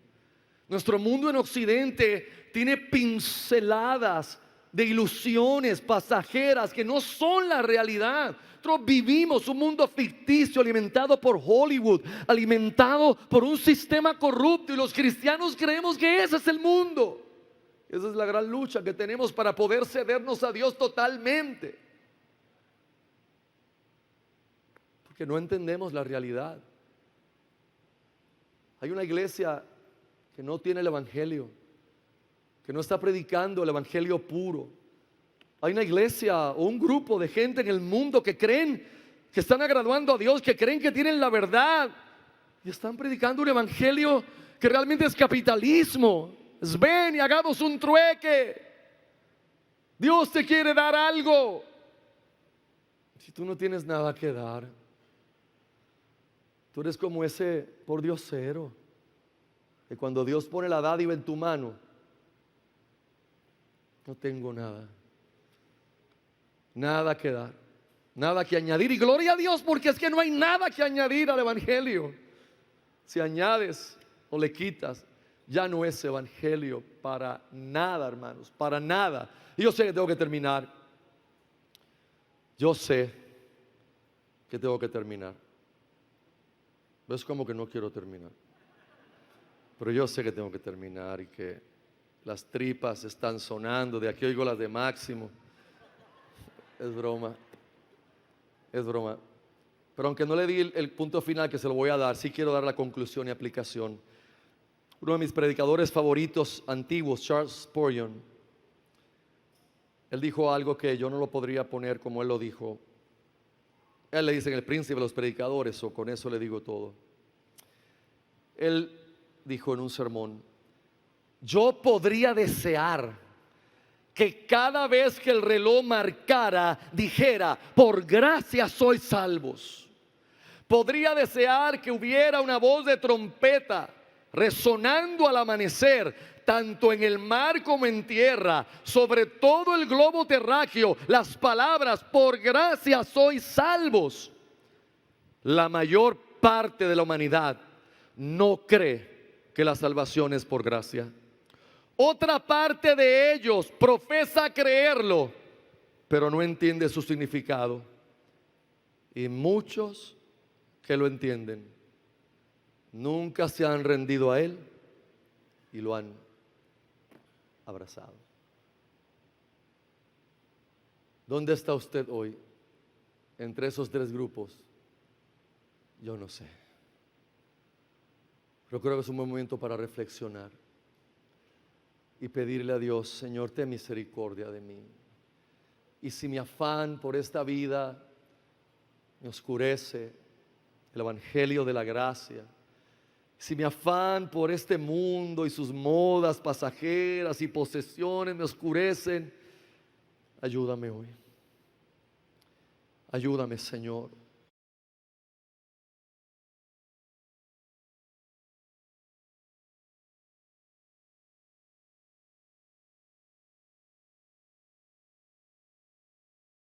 Nuestro mundo en Occidente tiene pinceladas de ilusiones pasajeras que no son la realidad. Nosotros vivimos un mundo ficticio alimentado por Hollywood, alimentado por un sistema corrupto, y los cristianos creemos que ese es el mundo. Esa es la gran lucha que tenemos para poder cedernos a Dios totalmente, porque no entendemos la realidad. Hay una iglesia que no tiene el evangelio, que no está predicando el evangelio puro. Hay una iglesia o un grupo de gente en el mundo que creen que están agradando a Dios, que creen que tienen la verdad y están predicando un evangelio que realmente es capitalismo. Es ven y hagamos un trueque. Dios te quiere dar algo. Si tú no tienes nada que dar, tú eres como ese pordiosero que cuando Dios pone la dádiva en tu mano, no tengo nada, nada que dar, nada que añadir. Y gloria a Dios, porque es que no hay nada que añadir al evangelio. Si añades o le quitas, ya no es evangelio para nada, hermanos, para nada. Y yo sé que tengo que terminar. Yo sé que tengo que terminar. Es como que no quiero terminar, pero yo sé que tengo que terminar y que las tripas están sonando. De aquí oigo las de Máximo. Es broma, es broma. Pero aunque no le di el punto final que se lo voy a dar, sí quiero dar la conclusión y aplicación. Uno de mis predicadores favoritos antiguos, Charles Spurgeon, él dijo algo que yo no lo podría poner como él lo dijo. Él le dicen el príncipe de los predicadores, o con eso le digo todo. Él dijo en un sermón: yo podría desear que cada vez que el reloj marcara dijera, por gracia sois salvos. Podría desear que hubiera una voz de trompeta resonando al amanecer, tanto en el mar como en tierra, sobre todo el globo terráqueo, las palabras, por gracia sois salvos. La mayor parte de la humanidad no cree que la salvación es por gracia. Otra parte de ellos profesa creerlo, pero no entiende su significado. Y muchos que lo entienden nunca se han rendido a Él y lo han abrazado. ¿Dónde está usted hoy entre esos tres grupos? Yo no sé. Pero creo que es un buen momento para reflexionar y pedirle a Dios: Señor, ten misericordia de mí. Y si mi afán por esta vida me oscurece el evangelio de la gracia, Si mi afán por este mundo y sus modas pasajeras y posesiones me oscurecen, ayúdame hoy. Ayúdame, Señor.